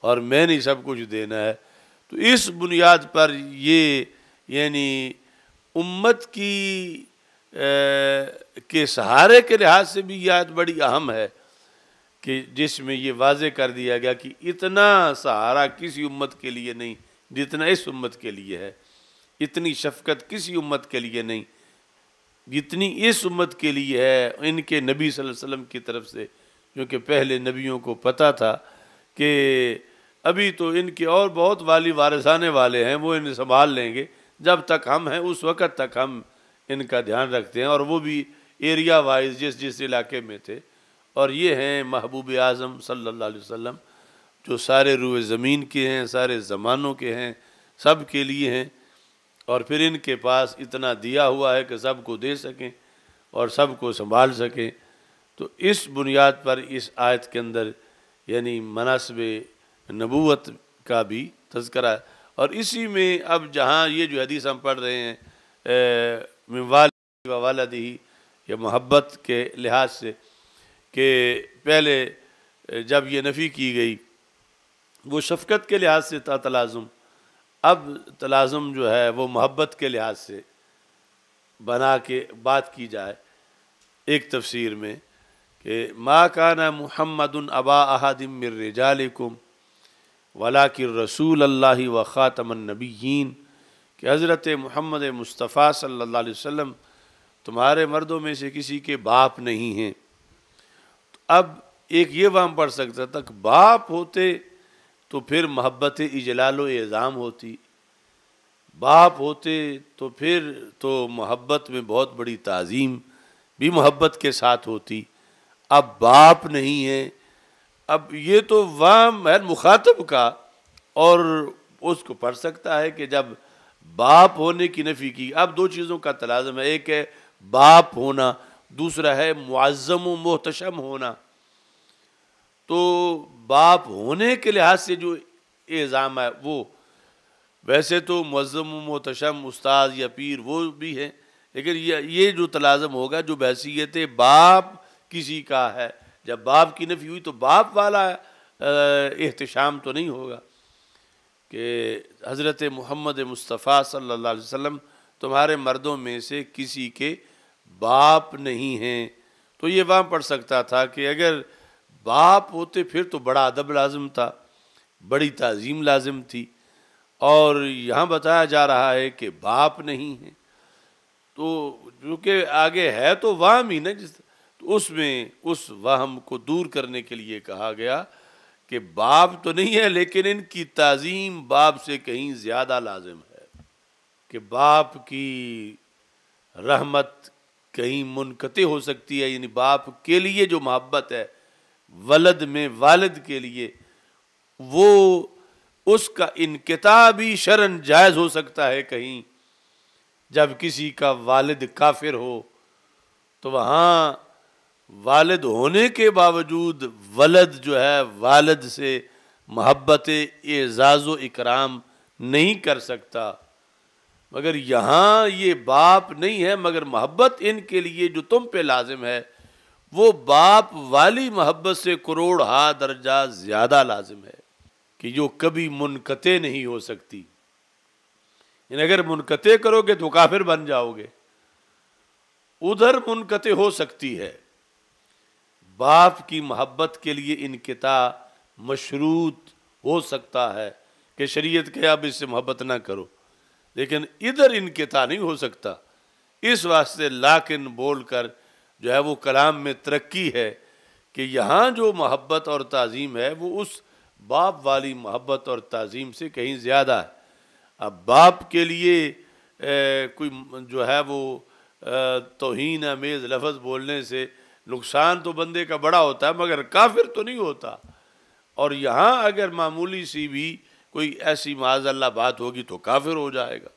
اور میں نے سب کچھ دینا ہے۔ تو اس بنیاد پر یہ یعنی امت کی کے سہارے کے لحاظ سے بھی یہ آیت بڑی اہم ہے، کہ جس میں یہ واضح کر دیا گیا کہ اتنا سہارا کسی امت کے لیے نہیں جتنا اس امت کے لیے ہے، اتنی شفقت کسی امت کے لیے نہیں جتنی اس امت کے لیے ہے، ان کے نبی صلی اللہ علیہ وسلم کی طرف سے، کیونکہ پہلے نبیوں کو پتہ تھا کہ ابھی تو ان کے اور بہت والی وارث آنے والے ہیں، وہ انہیں سنبھال لیں گے، جب تک ہم ہیں اس وقت تک ہم ان کا دھیان رکھتے ہیں، اور وہ بھی ایریا وائز جس جس علاقے میں تھے۔ اور یہ ہیں محبوب اعظم صلی اللہ علیہ وسلم، جو سارے روئے زمین کے ہیں، سارے زمانوں کے ہیں، سب کے لیے ہیں، اور پھر ان کے پاس اتنا دیا ہوا ہے کہ سب کو دے سکیں اور سب کو سنبھال سکیں۔ تو اس بنیاد پر اس آیت کے اندر یعنی مناسب نبوت کا بھی تذکرہ ہے، اور اسی میں اب جہاں یہ جو حدیث ہم پڑھ رہے ہیں من والدہ و والدہ، یہ محبت کے لحاظ سے، کہ پہلے جب یہ نفی کی گئی وہ شفقت کے لحاظ سے تھا تلازم، اب تلازم جو ہے وہ محبت کے لحاظ سے بنا کے بات کی جائے۔ ایک تفسیر میں کہ ما کان محمد ابا احد من رجالکم ولکن رسول اللہ و خاتم النبیین، کہ حضرت محمد مصطفیٰ صلی اللہ علیہ وسلم تمہارے مردوں میں سے کسی کے باپ نہیں ہیں۔ اب ایک یہ وہم پڑھ سکتا تھا کہ باپ ہوتے تو پھر محبت اجلال و اعظام ہوتی، باپ ہوتے تو پھر تو محبت میں بہت بڑی تعظیم بھی محبت کے ساتھ ہوتی، اب باپ نہیں ہے۔ اب یہ تو وہم ہے مخاطب کا، اور اس کو پڑھ سکتا ہے کہ جب باپ ہونے کی نفی کی، اب دو چیزوں کا تلازم ہے، ایک ہے باپ ہونا، دوسرا ہے معظم و محتشم ہونا۔ تو باپ ہونے کے لحاظ سے جو اعظام ہے وہ ویسے تو معظم و محتشم استاد یا پیر وہ بھی ہے، لیکن یہ جو تلازم ہوگا جو بحیثیت باپ کسی کا ہے، جب باپ کی نفی ہوئی تو باپ والا احتشام تو نہیں ہوگا کہ حضرت محمد مصطفیٰ صلی اللہ علیہ وسلم تمہارے مردوں میں سے کسی کے باپ نہیں ہیں۔ تو یہ وہاں پڑھ سکتا تھا کہ اگر باپ ہوتے پھر تو بڑا ادب لازم تھا، بڑی تعظیم لازم تھی، اور یہاں بتایا جا رہا ہے کہ باپ نہیں ہے، تو جو کہ آگے ہے تو وہم ہی نا، تو اس میں اس وہم کو دور کرنے کے لیے کہا گیا کہ باپ تو نہیں ہے لیکن ان کی تعظیم باپ سے کہیں زیادہ لازم ہے، کہ باپ کی رحمت کہیں منقطع ہو سکتی ہے، یعنی باپ کے لیے جو محبت ہے ولد میں والد کے لیے، وہ اس کا انقطاع بھی شرعاً جائز ہو سکتا ہے کہیں، جب کسی کا والد کافر ہو تو وہاں والد ہونے کے باوجود ولد جو ہے والد سے محبت اعزاز و اکرام نہیں کر سکتا، مگر یہاں یہ باپ نہیں ہے، مگر محبت ان کے لیے جو تم پہ لازم ہے وہ باپ والی محبت سے کروڑ ہا درجہ زیادہ لازم ہے، کہ جو کبھی منقطع نہیں ہو سکتی۔ یعنی اگر منقطع کرو گے تو کافر بن جاؤ گے، ادھر منقطع ہو سکتی ہے، باپ کی محبت کے لیے انقطاع مشروط ہو سکتا ہے کہ شریعت کہ اب اس سے محبت نہ کرو، لیکن ادھر انقطاع نہیں ہو سکتا۔ اس واسطے لیکن بول کر جو ہے وہ کلام میں ترقی ہے کہ یہاں جو محبت اور تعظیم ہے وہ اس باپ والی محبت اور تعظیم سے کہیں زیادہ ہے۔ اب باپ کے لیے کوئی جو ہے وہ توہین آمیز لفظ بولنے سے نقصان تو بندے کا بڑا ہوتا ہے، مگر کافر تو نہیں ہوتا، اور یہاں اگر معمولی سی بھی کوئی ایسی معاذ اللہ بات ہوگی تو کافر ہو جائے گا۔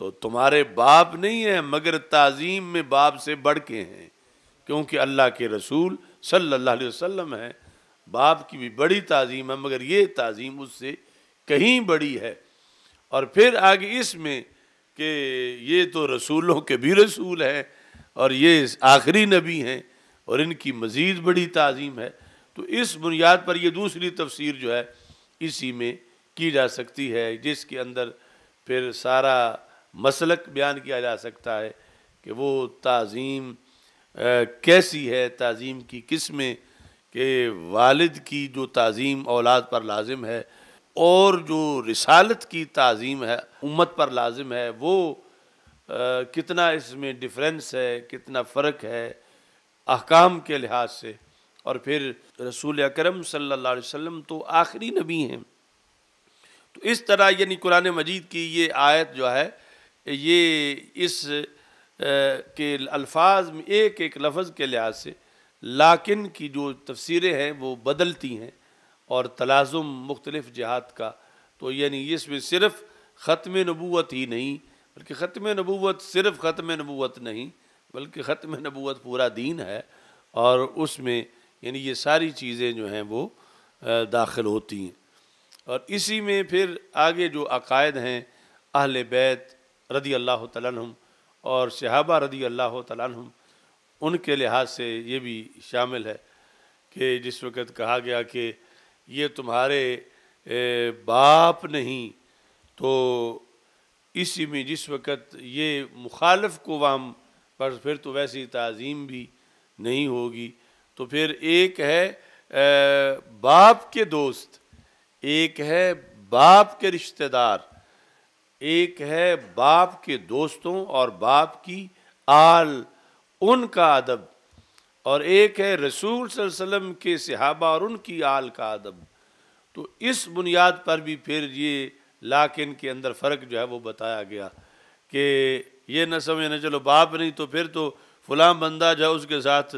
تو تمہارے باپ نہیں ہیں مگر تعظیم میں باپ سے بڑھ کے ہیں، کیونکہ اللہ کے رسول صلی اللہ علیہ وسلم ہیں، باپ کی بھی بڑی تعظیم ہے، مگر یہ تعظیم اس سے کہیں بڑی ہے۔ اور پھر آگے اس میں کہ یہ تو رسولوں کے بھی رسول ہیں، اور یہ آخری نبی ہیں اور ان کی مزید بڑی تعظیم ہے۔ تو اس بنیاد پر یہ دوسری تفسیر جو ہے اسی میں کی جا سکتی ہے، جس کے اندر پھر سارا مسلک بیان کیا جا سکتا ہے کہ وہ تعظیم کیسی ہے، تعظیم کی قسمیں، کہ والد کی جو تعظیم اولاد پر لازم ہے اور جو رسالت کی تعظیم ہے امت پر لازم ہے، وہ کتنا اس میں ڈفرینس ہے، کتنا فرق ہے احکام کے لحاظ سے۔ اور پھر رسول اکرم صلی اللہ علیہ وسلم تو آخری نبی ہیں۔ تو اس طرح یعنی قرآن مجید کی یہ آیت جو ہے یہ اس کے الفاظ میں ایک ایک لفظ کے لحاظ سے لیکن کی جو تفسیریں ہیں وہ بدلتی ہیں اور تلازم مختلف جہات کا، تو یعنی اس میں صرف ختم نبوت ہی نہیں بلکہ ختم نبوت صرف ختم نبوت نہیں بلکہ ختم نبوت پورا دین ہے، اور اس میں یعنی یہ ساری چیزیں جو ہیں وہ داخل ہوتی ہیں۔ اور اسی میں پھر آگے جو عقائد ہیں اہل بیت رضی اللہ تعالیٰ عنہم اور صحابہ رضی اللہ تعالیٰ عنہم، ان کے لحاظ سے یہ بھی شامل ہے کہ جس وقت کہا گیا کہ یہ تمہارے باپ نہیں، تو اسی میں جس وقت یہ مخالف قوام پر پھر تو ویسی تعظیم بھی نہیں ہوگی۔ تو پھر ایک ہے باپ کے دوست، ایک ہے باپ کے رشتہ دار، ایک ہے باپ کے دوستوں اور باپ کی آل ان کا ادب، اور ایک ہے رسول صلی اللہ علیہ وسلم کے صحابہ اور ان کی آل کا ادب۔ تو اس بنیاد پر بھی پھر یہ لیکن کے اندر فرق جو ہے وہ بتایا گیا کہ یہ نہ سمجھنا چلو باپ نہیں تو پھر تو فلاں بندہ جو اس کے ساتھ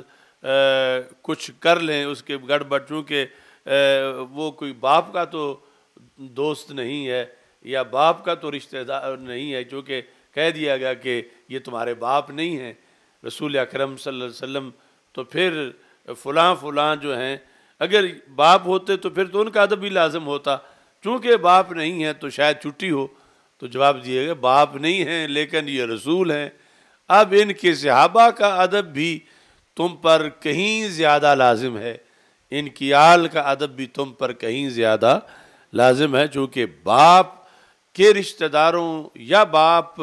کچھ کر لیں اس کے گڑبڑ، چونکہ وہ کوئی باپ کا تو دوست نہیں ہے یا باپ کا تو رشتہ دار نہیں ہے، چونکہ کہہ دیا گیا کہ یہ تمہارے باپ نہیں ہیں رسول اکرم صلی اللہ علیہ وسلم، تو پھر فلاں فلاں جو ہیں اگر باپ ہوتے تو پھر تو ان کا ادب بھی لازم ہوتا، چونکہ باپ نہیں ہے تو شاید چھٹی ہو۔ تو جواب دیا گیا باپ نہیں ہیں لیکن یہ رسول ہیں، اب ان کے صحابہ کا ادب بھی تم پر کہیں زیادہ لازم ہے، ان کی آل کا ادب بھی تم پر کہیں زیادہ لازم ہے، چونکہ باپ کے رشتہ داروں یا باپ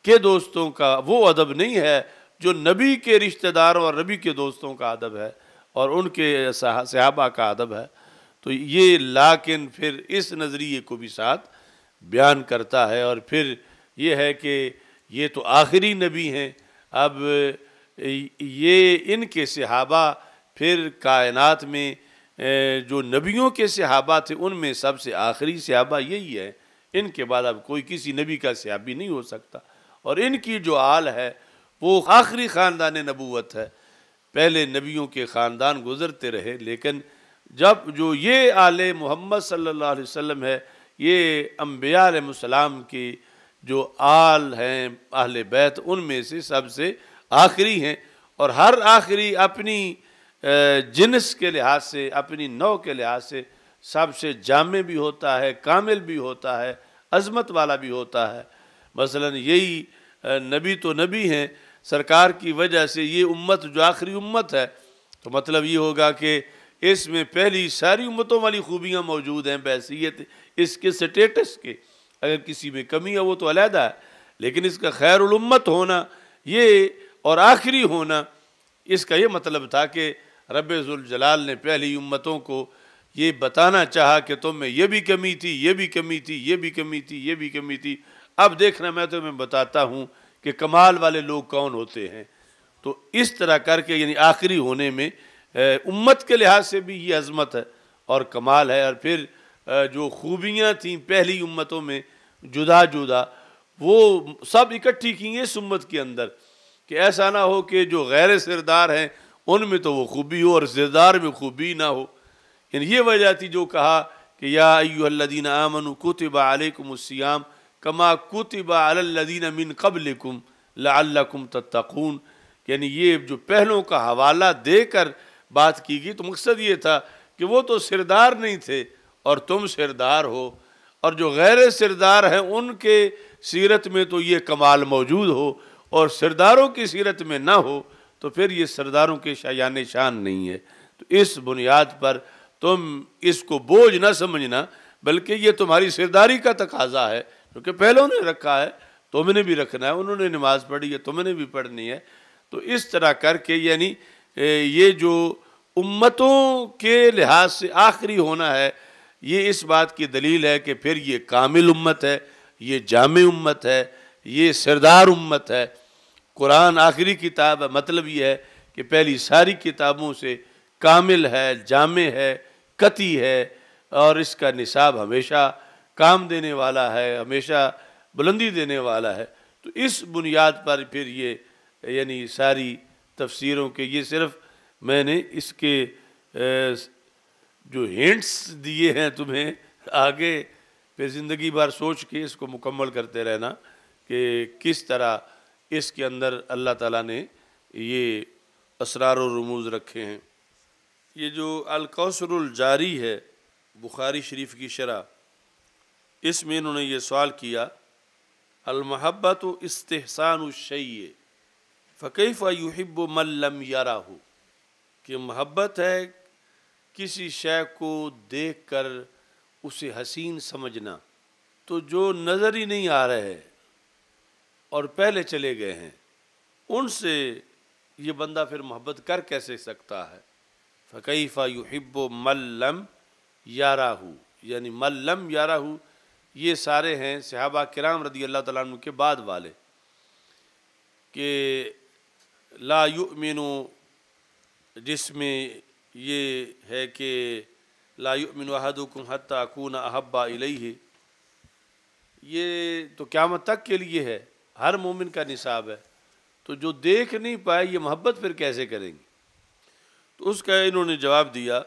کے دوستوں کا وہ ادب نہیں ہے جو نبی کے رشتہ داروں اور نبی کے دوستوں کا ادب ہے اور ان کے صحابہ کا ادب ہے۔ تو یہ لیکن پھر اس نظریے کو بھی ساتھ بیان کرتا ہے، اور پھر یہ ہے کہ یہ تو آخری نبی ہیں، اب یہ ان کے صحابہ پھر کائنات میں جو نبیوں کے صحابہ تھے ان میں سب سے آخری صحابہ یہی ہے، ان کے بعد اب کوئی کسی نبی کا صحابی نہیں ہو سکتا، اور ان کی جو آل ہے وہ آخری خاندان نبوت ہے۔ پہلے نبیوں کے خاندان گزرتے رہے لیکن جب جو یہ آل محمد صلی اللہ علیہ وسلم ہے، یہ انبیاء علیہ السلام کی جو آل ہیں اہل بیت ان میں سے سب سے آخری ہیں، اور ہر آخری اپنی جنس کے لحاظ سے اپنی نوع کے لحاظ سے سب سے جامع بھی ہوتا ہے، کامل بھی ہوتا ہے، عظمت والا بھی ہوتا ہے۔ مثلا یہی نبی تو نبی ہیں، سرکار کی وجہ سے یہ امت جو آخری امت ہے، تو مطلب یہ ہوگا کہ اس میں پہلی ساری امتوں والی خوبیاں موجود ہیں بحیثیت اس کے سٹیٹس کے، اگر کسی میں کمی ہے وہ تو علیحدہ ہے، لیکن اس کا خیر الامت ہونا یہ اور آخری ہونا، اس کا یہ مطلب تھا کہ رب ذوالجلال نے پہلی امتوں کو یہ بتانا چاہا کہ تم میں یہ بھی کمی تھی، یہ بھی کمی تھی، یہ بھی کمی تھی، یہ بھی کمی تھی، اب دیکھنا میں تمہیں بتاتا ہوں کہ کمال والے لوگ کون ہوتے ہیں۔ تو اس طرح کر کے یعنی آخری ہونے میں امت کے لحاظ سے بھی یہ عظمت ہے اور کمال ہے، اور پھر جو خوبیاں تھیں پہلی امتوں میں جدا جدا وہ سب اکٹھی کی اس امت کے اندر، کہ ایسا نہ ہو کہ جو غیر سردار ہیں ان میں تو وہ خوبی ہو اور سردار میں خوبی نہ ہو۔ یعنی یہ وجہ تھی جو کہا کہ یا ایھا الذین آمنوا کتب علیکم الصیام کما کتب علی الذین من قبلکم لعلکم تتقون، یعنی یہ جو پہلوں کا حوالہ دے کر بات کی گئی تو مقصد یہ تھا کہ وہ تو سردار نہیں تھے اور تم سردار ہو، اور جو غیر سردار ہیں ان کے سیرت میں تو یہ کمال موجود ہو، اور سرداروں کی سیرت میں نہ ہو تو پھر یہ سرداروں کے شایان شان نہیں ہے۔ تو اس بنیاد پر تم اس کو بوجھ نہ سمجھنا، بلکہ یہ تمہاری سرداری کا تقاضا ہے، کیونکہ پہلوں نے رکھا ہے تم نے بھی رکھنا ہے، انہوں نے نماز پڑھی ہے تم نے بھی پڑھنی ہے۔ تو اس طرح کر کے یعنی یہ جو امتوں کے لحاظ سے آخری ہونا ہے، یہ اس بات کی دلیل ہے کہ پھر یہ کامل امت ہے، یہ جامع امت ہے، یہ سردار امت ہے۔ قرآن آخری کتاب ہے، مطلب یہ ہے کہ پہلی ساری کتابوں سے کامل ہے، جامع ہے، قطعی ہے، اور اس کا نصاب ہمیشہ کام دینے والا ہے، ہمیشہ بلندی دینے والا ہے۔ تو اس بنیاد پر پھر یہ یعنی ساری تفسیروں کے یہ صرف میں نے اس کے جو ہنٹس دیے ہیں تمہیں، آگے پھر زندگی بھر سوچ کے اس کو مکمل کرتے رہنا کہ کس طرح اس کے اندر اللہ تعالیٰ نے یہ اسرار و رموز رکھے ہیں۔ یہ جو الکوثر الجاری ہے بخاری شریف کی شرح، اس میں انہوں نے یہ سوال کیا، المحبت استحسان الشیء فکیف یحب من لم یرہ، کہ محبت ہے کسی شے کو دیکھ کر اسے حسین سمجھنا، تو جو نظر ہی نہیں آ رہے اور پہلے چلے گئے ہیں ان سے یہ بندہ پھر محبت کر کیسے سکتا ہے؟ فکیف یحب من لم یرہ، یعنی من لم یرہ یہ سارے ہیں صحابہ کرام رضی اللہ تعالیٰ عنہ کے بعد والے، کہ لا یؤمن، جس میں یہ ہے کہ لا یؤمن احدکم حتی اکون احب الیہ، یہ تو قیامت تک کے لیے ہے، ہر مومن کا نصاب ہے۔ تو جو دیکھ نہیں پائے یہ محبت پھر کیسے کریں گے؟ تو اس کا انہوں نے جواب دیا،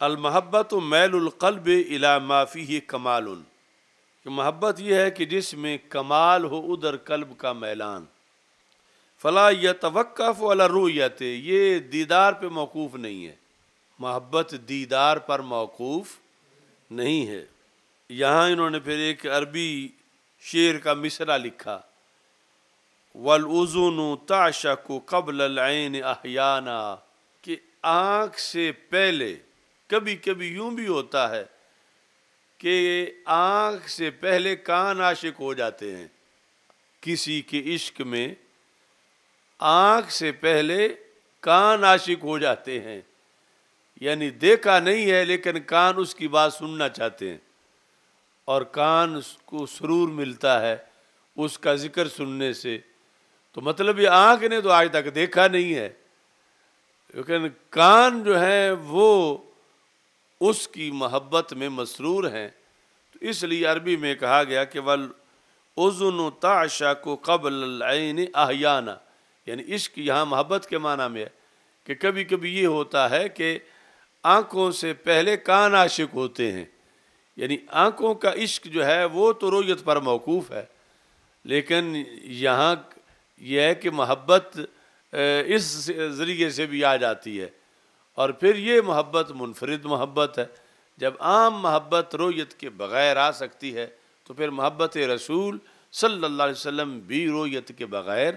المحبت میل القلب الی ما فیہ کمال، کہ محبت یہ ہے کہ جس میں کمال ہو ادھر قلب کا میلان، فلا یتوقف علی الرؤیت، یہ دیدار پہ موقوف نہیں ہے، محبت دیدار پر موقوف نہیں ہے۔ یہاں انہوں نے پھر ایک عربی شعر کا مصرع لکھا، وَالْأُذُنُ تَعْشَقُ قَبْلَ الْعَيْنِ أَحْيَانًا، کہ آنکھ سے پہلے کبھی کبھی یوں بھی ہوتا ہے کہ آنکھ سے پہلے کان عاشق ہو جاتے ہیں، کسی کے عشق میں آنکھ سے پہلے کان عاشق ہو جاتے ہیں، یعنی دیکھا نہیں ہے لیکن کان اس کی بات سننا چاہتے ہیں، اور کان اس کو سرور ملتا ہے اس کا ذکر سننے سے۔ تو مطلب یہ آنکھ نے تو آج تک دیکھا نہیں ہے، لیکن کان جو ہیں وہ اس کی محبت میں مسرور ہیں۔ تو اس لیے عربی میں کہا گیا کہ وَالْأُذُنُ تَعْشَقُ قَبْلَ الْعَيْنِ أَحْيَانًا، یعنی عشق یہاں محبت کے معنی میں ہے کہ کبھی کبھی یہ ہوتا ہے کہ آنکھوں سے پہلے کان عاشق ہوتے ہیں، یعنی آنکھوں کا عشق جو ہے وہ تو رؤیت پر موقوف ہے، لیکن یہاں یہ ہے کہ محبت اس ذریعے سے بھی آ جاتی ہے، اور پھر یہ محبت منفرد محبت ہے۔ جب عام محبت رؤیت کے بغیر آ سکتی ہے تو پھر محبت رسول صلی اللہ علیہ وسلم بھی رؤیت کے بغیر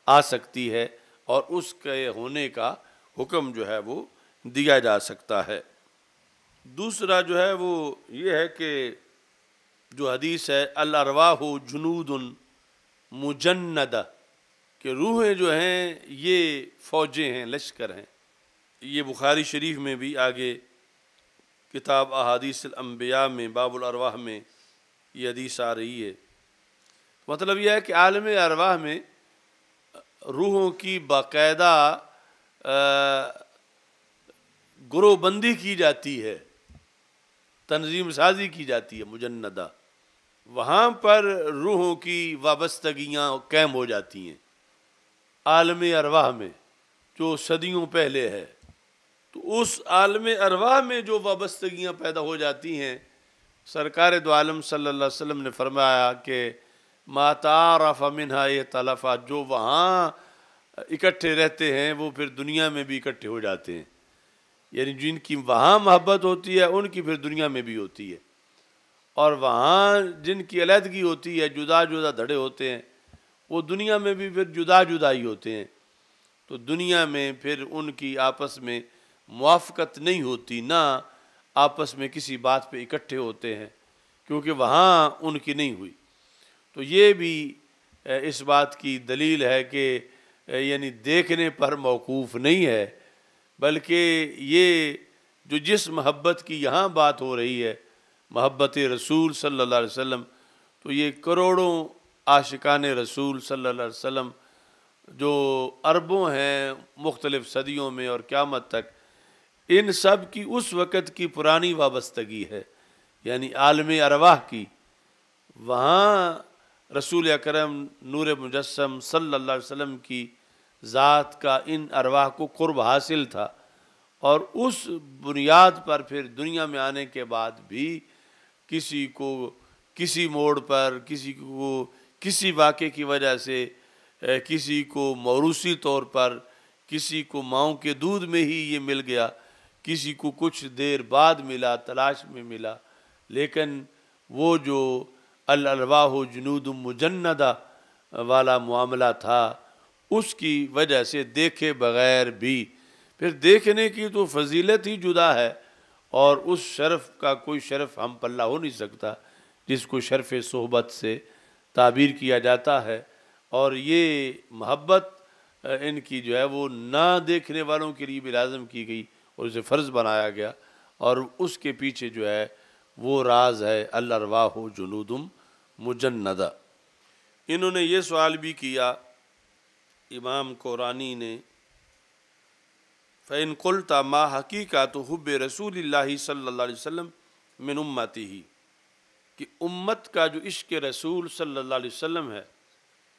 آ سکتی ہے، اور اس کے ہونے کا حکم جو ہے وہ دیا جا سکتا ہے۔ دوسرا جو ہے وہ یہ ہے کہ جو حدیث ہے الارواح جنود مجندہ، کہ روحیں جو ہیں یہ فوجیں ہیں، لشکر ہیں۔ یہ بخاری شریف میں بھی آگے کتاب احادیث الانبیاء میں باب الارواح میں یہ حدیث آ رہی ہے۔ مطلب یہ ہے کہ عالم ارواح میں روحوں کی باقاعدہ گروہ بندی کی جاتی ہے، تنظیم سازی کی جاتی ہے مجندہ، وہاں پر روحوں کی وابستگیاں قائم ہو جاتی ہیں عالم ارواح میں جو صدیوں پہلے ہے۔ تو اس عالم ارواح میں جو وابستگیاں پیدا ہو جاتی ہیں، سرکار دو عالم صلی اللہ علیہ وسلم نے فرمایا کہ ما تعارف منہا ائتلف، جو وہاں اکٹھے رہتے ہیں وہ پھر دنیا میں بھی اکٹھے ہو جاتے ہیں، یعنی جن کی وہاں محبت ہوتی ہے ان کی پھر دنیا میں بھی ہوتی ہے، اور وہاں جن کی علیحدگی ہوتی ہے، جدا جدا دھڑے ہوتے ہیں، وہ دنیا میں بھی پھر جدا جدا ہی ہوتے ہیں، تو دنیا میں پھر ان کی آپس میں موافقت نہیں ہوتی، نہ آپس میں کسی بات پہ اکٹھے ہوتے ہیں، کیونکہ وہاں ان کی نہیں ہوئی۔ تو یہ بھی اس بات کی دلیل ہے کہ یعنی دیکھنے پر موقوف نہیں ہے، بلکہ یہ جو جس محبت کی یہاں بات ہو رہی ہے، محبت رسول صلی اللہ علیہ وسلم، تو یہ کروڑوں عاشقان رسول صلی اللہ علیہ وسلم جو اربوں ہیں مختلف صدیوں میں اور قیامت تک، ان سب کی اس وقت کی پرانی وابستگی ہے، یعنی عالم ارواح کی۔ وہاں رسول اکرم نور مجسم صلی اللہ علیہ وسلم کی ذات کا ان ارواح کو قرب حاصل تھا، اور اس بنیاد پر پھر دنیا میں آنے کے بعد بھی کسی کو کسی موڑ پر، کسی کو کسی واقعے کی وجہ سے، کسی کو موروثی طور پر، کسی کو ماؤں کے دودھ میں ہی یہ مل گیا، کسی کو کچھ دیر بعد ملا، تلاش میں ملا، لیکن وہ جو الارواح جنود مجندہ والا معاملہ تھا، اس کی وجہ سے دیکھے بغیر بھی، پھر دیکھنے کی تو فضیلت ہی جدا ہے، اور اس شرف کا کوئی شرف ہم پلہ ہو نہیں سکتا جس کو شرف صحبت سے تعبیر کیا جاتا ہے۔ اور یہ محبت ان کی جو ہے وہ نہ دیکھنے والوں کے لیے بھی لازم کی گئی اور اسے فرض بنایا گیا، اور اس کے پیچھے جو ہے وہ راز ہے الارواح جنود مجندہ۔ انہوں نے یہ سوال بھی کیا امام قرانی نے، فَإِن قُلْتَ مَا حَقِيقَةُ حُبِّ رسول اللہ صلی اللہ علیہ وسلم من امتہ، کہ امت کا جو عشق رسول صلی اللہ علیہ وسلم ہے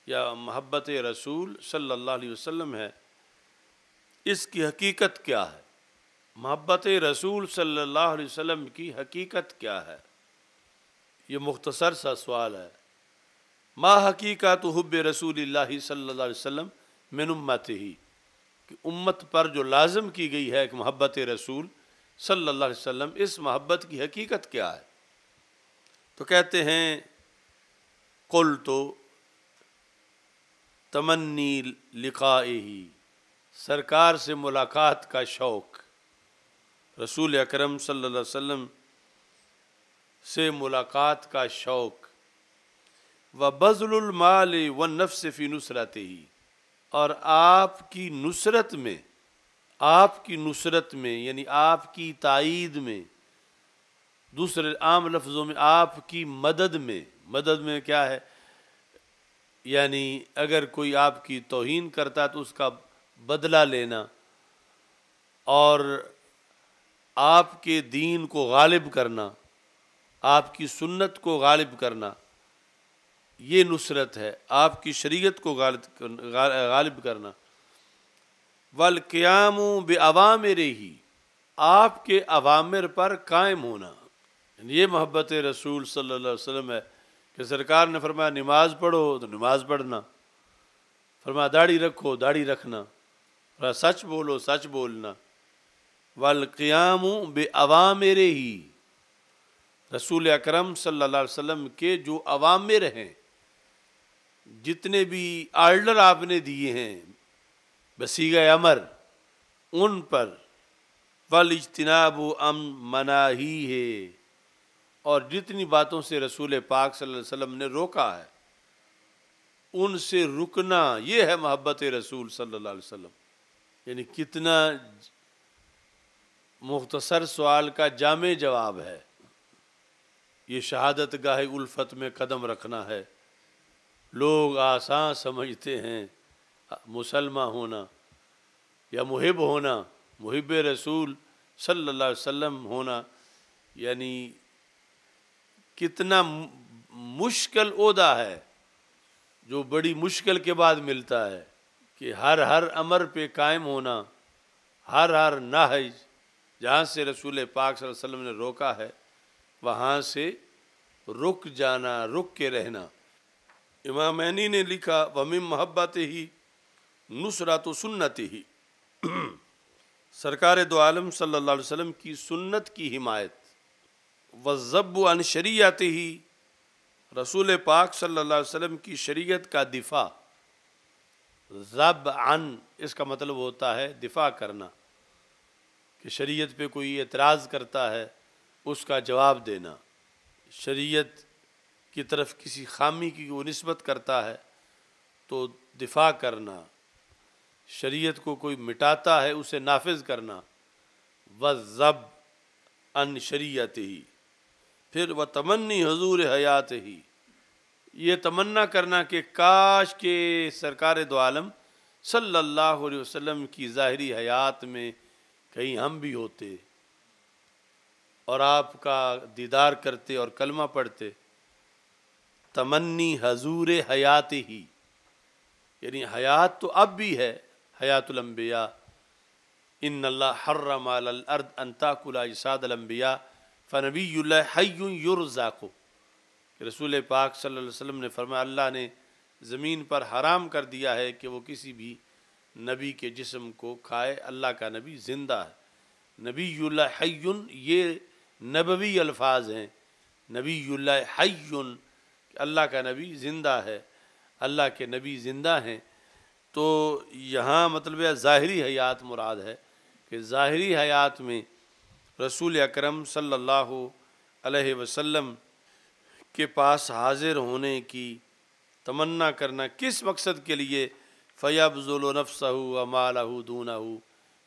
یا محبت رسول صلی اللہ علیہ وسلم ہے، اس کی حقیقت کیا ہے؟ محبت رسول صلی اللہ علیہ وسلم کی حقیقت کیا ہے؟ یہ مختصر سا سوال ہے۔ ما حقیقت حب رسول اللہ صلی اللہ علیہ وسلم من امتہ، کہ امت پر جو لازم کی گئی ہے ایک محبت رسول صلی اللہ علیہ وسلم، اس محبت کی حقیقت کیا ہے؟ تو کہتے ہیں قلت تمنی لقائہ، سرکار سے ملاقات کا شوق، رسول اکرم صلی اللہ علیہ وسلم سے ملاقات کا شوق، وبذل المال والنفس فی نصرتہ، اور آپ کی نصرت میں یعنی آپ کی تائید میں، دوسرے عام لفظوں میں آپ کی مدد میں کیا ہے؟ یعنی اگر کوئی آپ کی توہین کرتا تو اس کا بدلہ لینا، اور آپ کے دین کو غالب کرنا، آپ کی سنت کو غالب کرنا، یہ نصرت ہے، آپ کی شریعت کو غالب کرنا۔ والقیام بأوامرہ، آپ کے اوامر پر قائم ہونا، یہ محبت رسول صلی اللہ علیہ وسلم ہے کہ سرکار نے فرمایا نماز پڑھو تو نماز پڑھنا، فرمایا داڑھی رکھو داڑھی رکھنا، فرمایا سچ بولو سچ بولنا۔ والقیام بأوامرہ، رسول اکرم صلی اللہ علیہ وسلم کے جو اوامر ہیں، جتنے بھی آرڈر آپ نے دیے ہیں بصیغہ امر، ان پر، والاجتناب عن مناہیہ، اور جتنی باتوں سے رسول پاک صلی اللہ علیہ وسلم نے روکا ہے ان سے رکنا، یہ ہے محبت رسول صلی اللہ علیہ وسلم۔ یعنی کتنا مختصر سوال کا جامع جواب ہے۔ یہ شہادت گاہ الفت میں قدم رکھنا ہے۔ لوگ آسان سمجھتے ہیں مسلمہ ہونا یا محب ہونا، محب رسول صلی اللہ علیہ وسلم ہونا، یعنی کتنا مشکل عہدہ ہے جو بڑی مشکل کے بعد ملتا ہے، کہ ہر امر پہ قائم ہونا، ہر نہج جہاں سے رسول پاک صلی اللہ علیہ وسلم نے روکا ہے وہاں سے رک جانا، رک کے رہنا۔ امامینی نے لکھا وَمِن مَحَبَّتِهِ نُصْرَةُ سُنَّتِهِ، سرکار دو عالم صلی اللہ علیہ وسلم کی سنت کی حمایت، وَالذَّبُّ عَنْ شَرِيعَتِهِ، رسول پاک صلی اللہ علیہ وسلم کی شریعت کا دفاع، ذب عن اس کا مطلب ہوتا ہے دفاع کرنا، کہ شریعت پہ کوئی اعتراض کرتا ہے اس کا جواب دینا، شریعت کی طرف کسی خامی کی وہ نسبت کرتا ہے تو دفاع کرنا، شریعت کو کوئی مٹاتا ہے اسے نافذ کرنا، وَالذَّبْ عن شریعت ہی، پھر وَتَمَنِّی حضور حیات ہی، یہ تمنا کرنا کہ کاش کہ سرکار دو عالم صلی اللہ علیہ وسلم کی ظاہری حیات میں کہیں ہم بھی ہوتے اور آپ کا دیدار کرتے اور کلمہ پڑھتے۔ تمنی حضور حیات ہی، یعنی حیات تو اب بھی ہے، حیات الانبیاء، ان اللہ حرم علی الارض ان تاکل اجساد الانبیاء فنبی اللہ حی یرزق، رسول پاک صلی اللہ علیہ وسلم نے فرمایا اللہ نے زمین پر حرام کر دیا ہے کہ وہ کسی بھی نبی کے جسم کو کھائے، اللہ کا نبی زندہ ہے، نبی اللہ حی یہ نبوی الفاظ ہیں، نبی اللہ حی اللہ کا نبی زندہ ہے، اللہ کے نبی زندہ ہیں، تو یہاں مطلب ہے ظاہری حیات مراد ہے کہ ظاہری حیات میں رسول اکرم صلی اللہ علیہ وسلم کے پاس حاضر ہونے کی تمنا کرنا، کس مقصد کے لیے؟ فَيَبْذُلُ نَفْسَهُ وَمَالَهُ دُونَهُ،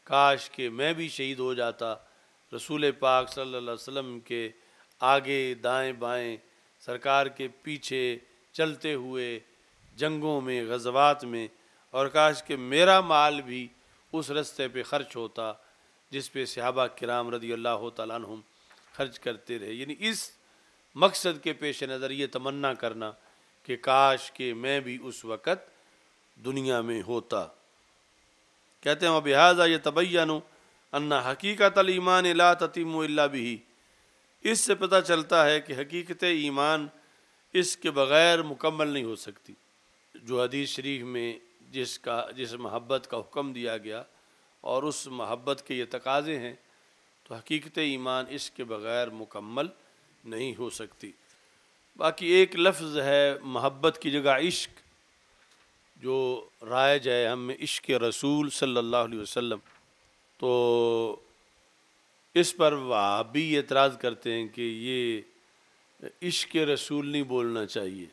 کاش کہ میں بھی شہید ہو جاتا رسول پاک صلی اللہ علیہ وسلم کے آگے دائیں بائیں سرکار کے پیچھے چلتے ہوئے جنگوں میں غزوات میں، اور کاش کہ میرا مال بھی اس رستے پہ خرچ ہوتا جس پہ صحابہ کرام رضی اللہ تعالیٰ عنہم خرچ کرتے رہے، یعنی اس مقصد کے پیش نظر یہ تمنا کرنا کہ کاش کہ میں بھی اس وقت دنیا میں ہوتا۔ کہتے ہیں وَبِهَذَا يَتَبَيَّنُ أَنَّ حَقِيقَةَ الْإِيمَانِ لَا تَتِمُّ إِلَّا بِهِ، اس سے پتہ چلتا ہے کہ حقیقت ایمان اس کے بغیر مکمل نہیں ہو سکتی۔ جو حدیث شریف میں جس محبت کا حکم دیا گیا اور اس محبت کے یہ تقاضے ہیں، تو حقیقت ایمان اس کے بغیر مکمل نہیں ہو سکتی۔ باقی ایک لفظ ہے محبت کی جگہ عشق، جو رائج ہے ہم میں، عشق رسول صلی اللہ علیہ وسلم، تو اس پر وہابی اعتراض کرتے ہیں کہ یہ عشق رسول نہیں بولنا چاہیے،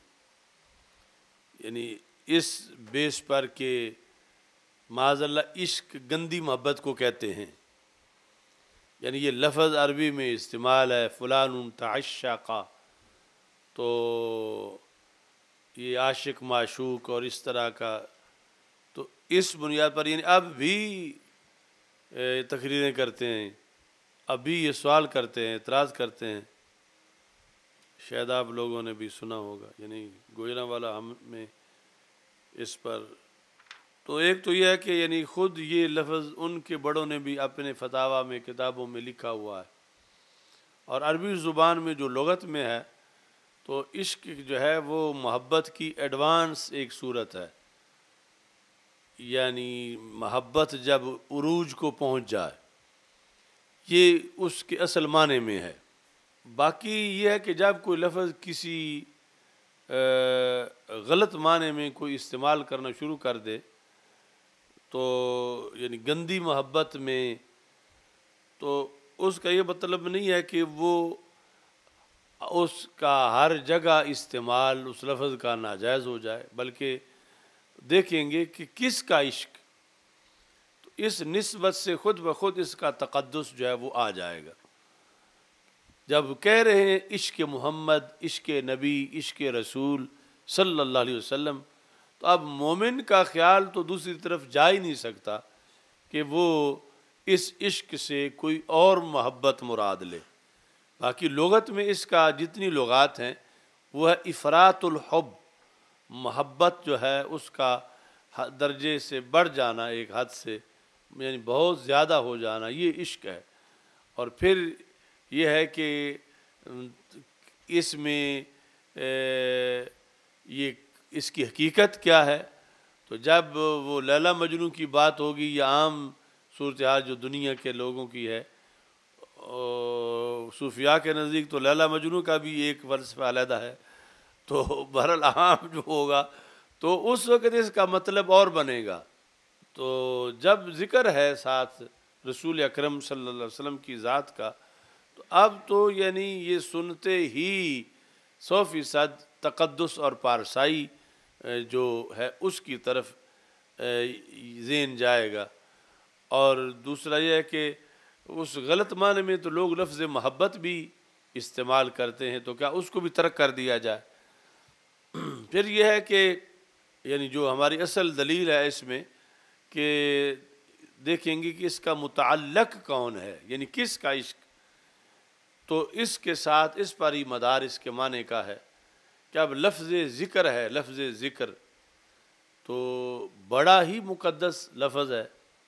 یعنی اس بیس پر کہ معاذ اللہ عشق گندی محبت کو کہتے ہیں، یعنی یہ لفظ عربی میں استعمال ہے فلان تعشقا، تو یہ عاشق معشوق اور اس طرح کا، تو اس بنیاد پر یعنی اب بھی تقریریں کرتے ہیں، اب بھی یہ سوال کرتے ہیں، اعتراض کرتے ہیں، شاید آپ لوگوں نے بھی سنا ہوگا، یعنی گوجرا والا ہم میں اس پر، تو ایک تو یہ ہے کہ یعنی خود یہ لفظ ان کے بڑوں نے بھی اپنے فتاویٰ میں کتابوں میں لکھا ہوا ہے، اور عربی زبان میں جو لغت میں ہے تو عشق جو ہے وہ محبت کی ایڈوانس ایک صورت ہے، یعنی محبت جب عروج کو پہنچ جائے، یہ اس کے اصل معنی میں ہے۔ باقی یہ ہے کہ جب کوئی لفظ کسی غلط معنی میں کوئی استعمال کرنا شروع کر دے، تو یعنی گندی محبت میں، تو اس کا یہ مطلب نہیں ہے کہ وہ اس کا ہر جگہ استعمال اس لفظ کا ناجائز ہو جائے، بلکہ دیکھیں گے کہ کس کا عشق، تو اس نسبت سے خود بخود اس کا تقدس جو ہے وہ آ جائے گا۔ جب کہہ رہے ہیں عشق محمد، عشق نبی، عشق رسول صلی اللہ علیہ وسلم، تو اب مومن کا خیال تو دوسری طرف جا ہی نہیں سکتا کہ وہ اس عشق سے کوئی اور محبت مراد لے۔ باقی لغت میں اس کا جتنی لغات ہیں وہ ہے افراط الحب، محبت جو ہے اس کا درجے سے بڑھ جانا، ایک حد سے یعنی بہت زیادہ ہو جانا، یہ عشق ہے۔ اور پھر یہ ہے کہ اس میں یہ اس کی حقیقت کیا ہے، تو جب وہ لیلا مجنوں کی بات ہوگی یا عام صورتحال جو دنیا کے لوگوں کی ہے، صوفیاء کے نزدیک تو لیلا مجنوں کا بھی ایک فلسفہ علیحدہ ہے، تو بہرحال عام جو ہوگا تو اس وقت اس کا مطلب اور بنے گا۔ تو جب ذکر ہے ساتھ رسول اکرم صلی اللہ علیہ وسلم کی ذات کا، تو اب تو یعنی یہ سنتے ہی 100% تقدس اور پارسائی جو ہے اس کی طرف ذہن جائے گا۔ اور دوسرا یہ ہے کہ اس غلط معنی میں تو لوگ لفظ محبت بھی استعمال کرتے ہیں، تو کیا اس کو بھی ترک کر دیا جائے؟ پھر یہ ہے کہ یعنی جو ہماری اصل دلیل ہے اس میں کہ دیکھیں گے کہ اس کا متعلق کون ہے، یعنی کس کا عشق، تو اس کے ساتھ اس پر ہی مدار اس کے معنی کا ہے کہ اب لفظ ذکر ہے، لفظ ذکر تو بڑا ہی مقدس لفظ ہے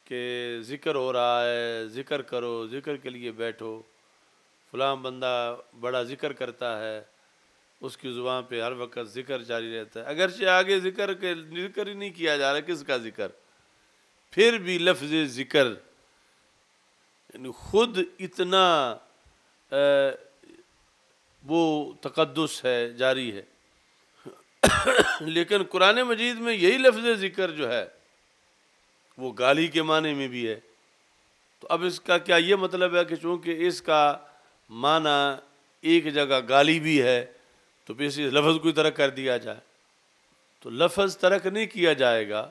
کہ ذکر ہو رہا ہے، ذکر کرو، ذکر کے لیے بیٹھو، فلاں بندہ بڑا ذکر کرتا ہے، اس کی زبان پہ ہر وقت ذکر جاری رہتا ہے، اگرچہ آگے ذکر ہی نہیں کیا جا رہا کس کا ذکر، پھر بھی لفظ ذکر یعنی خود اتنا وہ تقدس ہے، جاری ہے۔ لیکن قرآن مجید میں یہی لفظ ذکر جو ہے وہ گالی کے معنی میں بھی ہے، تو اب اس کا کیا یہ مطلب ہے کہ چونکہ اس کا معنی ایک جگہ گالی بھی ہے تو پھر اس لفظ کو ترک کر دیا جائے؟ تو لفظ ترک نہیں کیا جائے گا،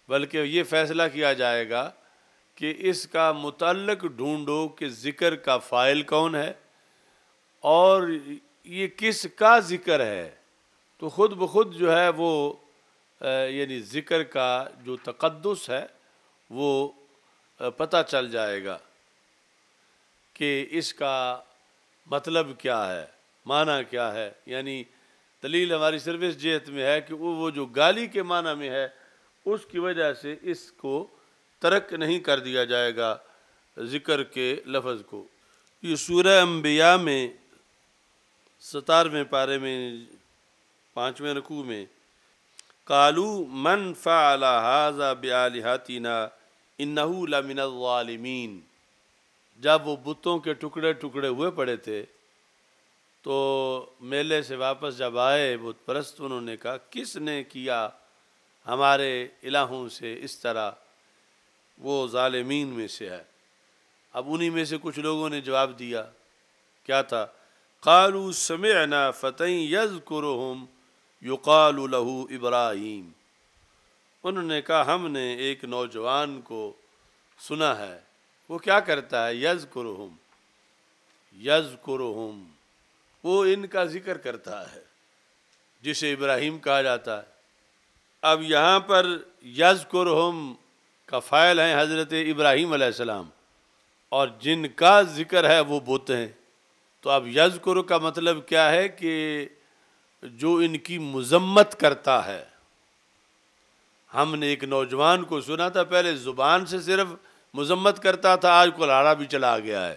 بلکہ یہ فیصلہ کیا جائے گا کہ اس کا متعلق ڈھونڈو کہ ذکر کا فاعل کون ہے اور یہ کس کا ذکر ہے، تو خود بخود جو ہے وہ یعنی ذکر کا جو تقدس ہے وہ پتہ چل جائے گا کہ اس کا مطلب کیا ہے، معنی کیا ہے۔ یعنی دلیل ہماری صرف اس جہت میں ہے کہ وہ جو گالی کے معنی میں ہے اس کی وجہ سے اس کو ترک نہیں کر دیا جائے گا ذکر کے لفظ کو۔ یہ سورہ انبیاء میں 17ویں پارے میں 5ویں رکوع میں قالوا من فعل هذا بآلہتنا انہ لمن الظالمین، جب وہ بتوں کے ٹکڑے ٹکڑے ہوئے پڑے تھے تو میلے سے واپس جب آئے بت پرست، انہوں نے کہا کس نے کیا ہمارے الہوں سے اس طرح، وہ ظالمین میں سے ہے۔ اب انہی میں سے کچھ لوگوں نے جواب دیا، کیا تھا؟ قالوا سمعنا فتى یذکرہم یقال لہ ابراہیم، انہوں نے کہا ہم نے ایک نوجوان کو سنا ہے، وہ کیا کرتا ہے؟ یذکرہم، یذکرہم، وہ ان کا ذکر کرتا ہے جسے ابراہیم کہا جاتا ہے۔ اب یہاں پر یذکرہم کا فاعل ہیں حضرت ابراہیم علیہ السلام، اور جن کا ذکر ہے وہ بت ہیں، تو اب یذکر کا مطلب کیا ہے کہ جو ان کی مذمت کرتا ہے۔ ہم نے ایک نوجوان کو سنا تھا، پہلے زبان سے صرف مذمت کرتا تھا، آج کلاڑا بھی چلا گیا ہے،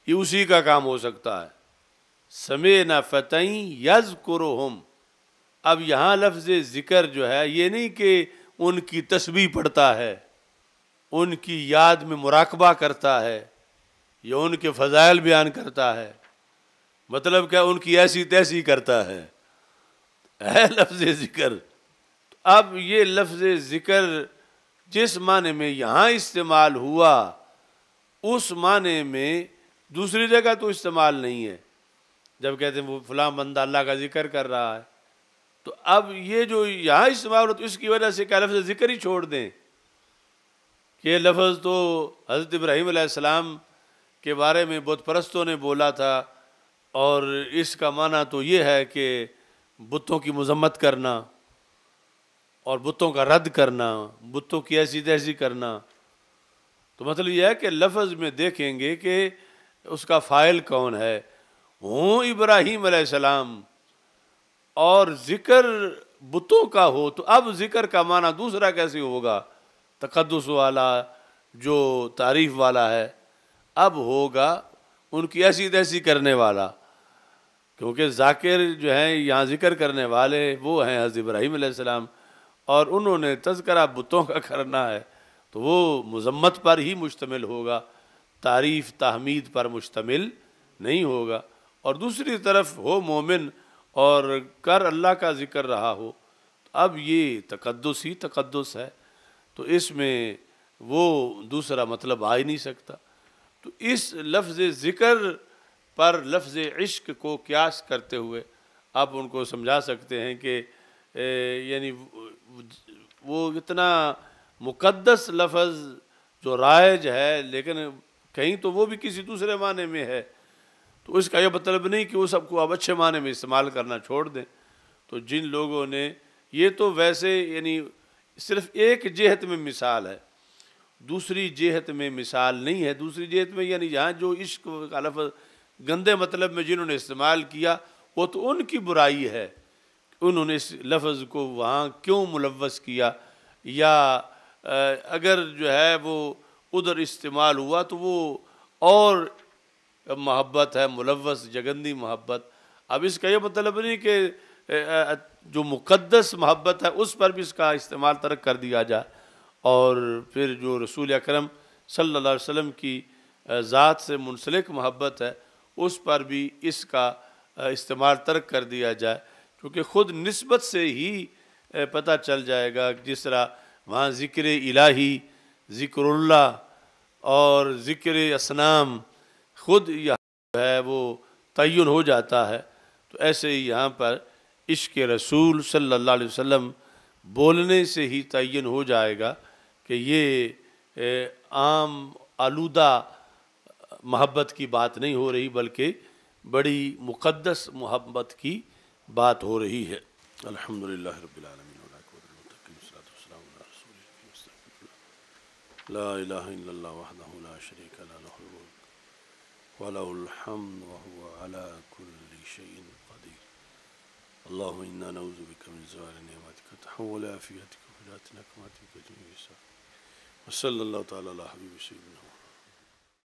یہ اسی کا کام ہو سکتا ہے۔ سمعنا فتى یذکرہم، اب یہاں لفظ ذکر جو ہے یہ نہیں کہ ان کی تسبیح پڑھتا ہے، ان کی یاد میں مراقبہ کرتا ہے یا ان کے فضائل بیان کرتا ہے، مطلب کیا ان کی ایسی تیسی کرتا ہے لفظ ذکر۔ اب یہ لفظ ذکر جس معنی میں یہاں استعمال ہوا اس معنی میں دوسری جگہ تو استعمال نہیں ہے، جب کہتے ہیں وہ فلاں بندہ اللہ کا ذکر کر رہا ہے، تو اب یہ جو یہاں استعمال ہوتا ہے اس کی وجہ سے کیا لفظ ذکر ہی چھوڑ دیں کہ یہ لفظ تو حضرت ابراہیم علیہ السلام کے بارے میں بت پرستوں نے بولا تھا، اور اس کا معنی تو یہ ہے کہ بتوں کی مذمت کرنا اور بتوں کا رد کرنا، بتوں کی ایسی تیسی کرنا۔ تو مطلب یہ ہے کہ لفظ میں دیکھیں گے کہ اس کا فاعل کون ہے، ہوں ابراہیم علیہ السلام، اور ذکر بتوں کا ہو تو اب ذکر کا معنی دوسرا کیسے ہوگا؟ تقدس والا جو تعریف والا ہے اب ہوگا ان کی ایسی تیسی کرنے والا، کیونکہ ذاکر جو ہیں یہاں ذکر کرنے والے وہ ہیں حضرت ابراہیم علیہ السلام، اور انہوں نے تذکرہ بتوں کا کرنا ہے تو وہ مذمت پر ہی مشتمل ہوگا، تعریف تحمید پر مشتمل نہیں ہوگا۔ اور دوسری طرف ہو مومن اور کر اللہ کا ذکر رہا ہو، اب یہ تقدس ہی تقدس ہے، تو اس میں وہ دوسرا مطلب آ ہی نہیں سکتا۔ تو اس لفظ ذکر پر لفظ عشق کو قیاس کرتے ہوئے آپ ان کو سمجھا سکتے ہیں کہ یعنی وہ اتنا مقدس لفظ جو رائج ہے، لیکن کہیں تو وہ بھی کسی دوسرے معنی میں ہے، تو اس کا یہ مطلب نہیں کہ وہ سب کو اب اچھے معنی میں استعمال کرنا چھوڑ دیں۔ تو جن لوگوں نے یہ تو ویسے یعنی صرف ایک جہت میں مثال ہے، دوسری جہت میں مثال نہیں ہے۔ دوسری جہت میں یعنی یہاں جو عشق کا لفظ گندے مطلب میں جنہوں نے استعمال کیا وہ تو ان کی برائی ہے، انہوں نے اس لفظ کو وہاں کیوں ملوث کیا، یا اگر جو ہے وہ ادھر استعمال ہوا تو وہ اور محبت ہے، ملوث جگندی محبت۔ اب اس کا یہ مطلب نہیں کہ جو مقدس محبت ہے اس پر بھی اس کا استعمال ترک کر دیا جائے، اور پھر جو رسول اکرم صلی اللہ علیہ وسلم کی ذات سے منسلک محبت ہے اس پر بھی اس کا استعمال ترک کر دیا جائے، کیونکہ خود نسبت سے ہی پتہ چل جائے گا، جس طرح وہاں ذکر الہی، ذکر اللہ اور ذکر اصنام خود یہاں ہے وہ تعین ہو جاتا ہے، تو ایسے ہی یہاں پر عشق رسول صلی اللہ علیہ وسلم بولنے سے ہی تعین ہو جائے گا کہ یہ عام آلودہ محبت کی بات نہیں ہو رہی، بلکہ بڑی مقدس محبت کی بات ہو رہی ہے۔ الحمدللہ رب العالمین والصلاۃ والسلام علی رسول اللہ، لا الہ الا اللہ وحدہ لا شریک لہ، لہ الملک ولہ الحمد وہو علی کل شیء قدیر۔ اللہم انا نعوذ بک من زوال نعمتک تحول عافیتک وفجاءت نقمتک جمیع السوء، وصلی اللہ تعالی علی حبیب سیدنا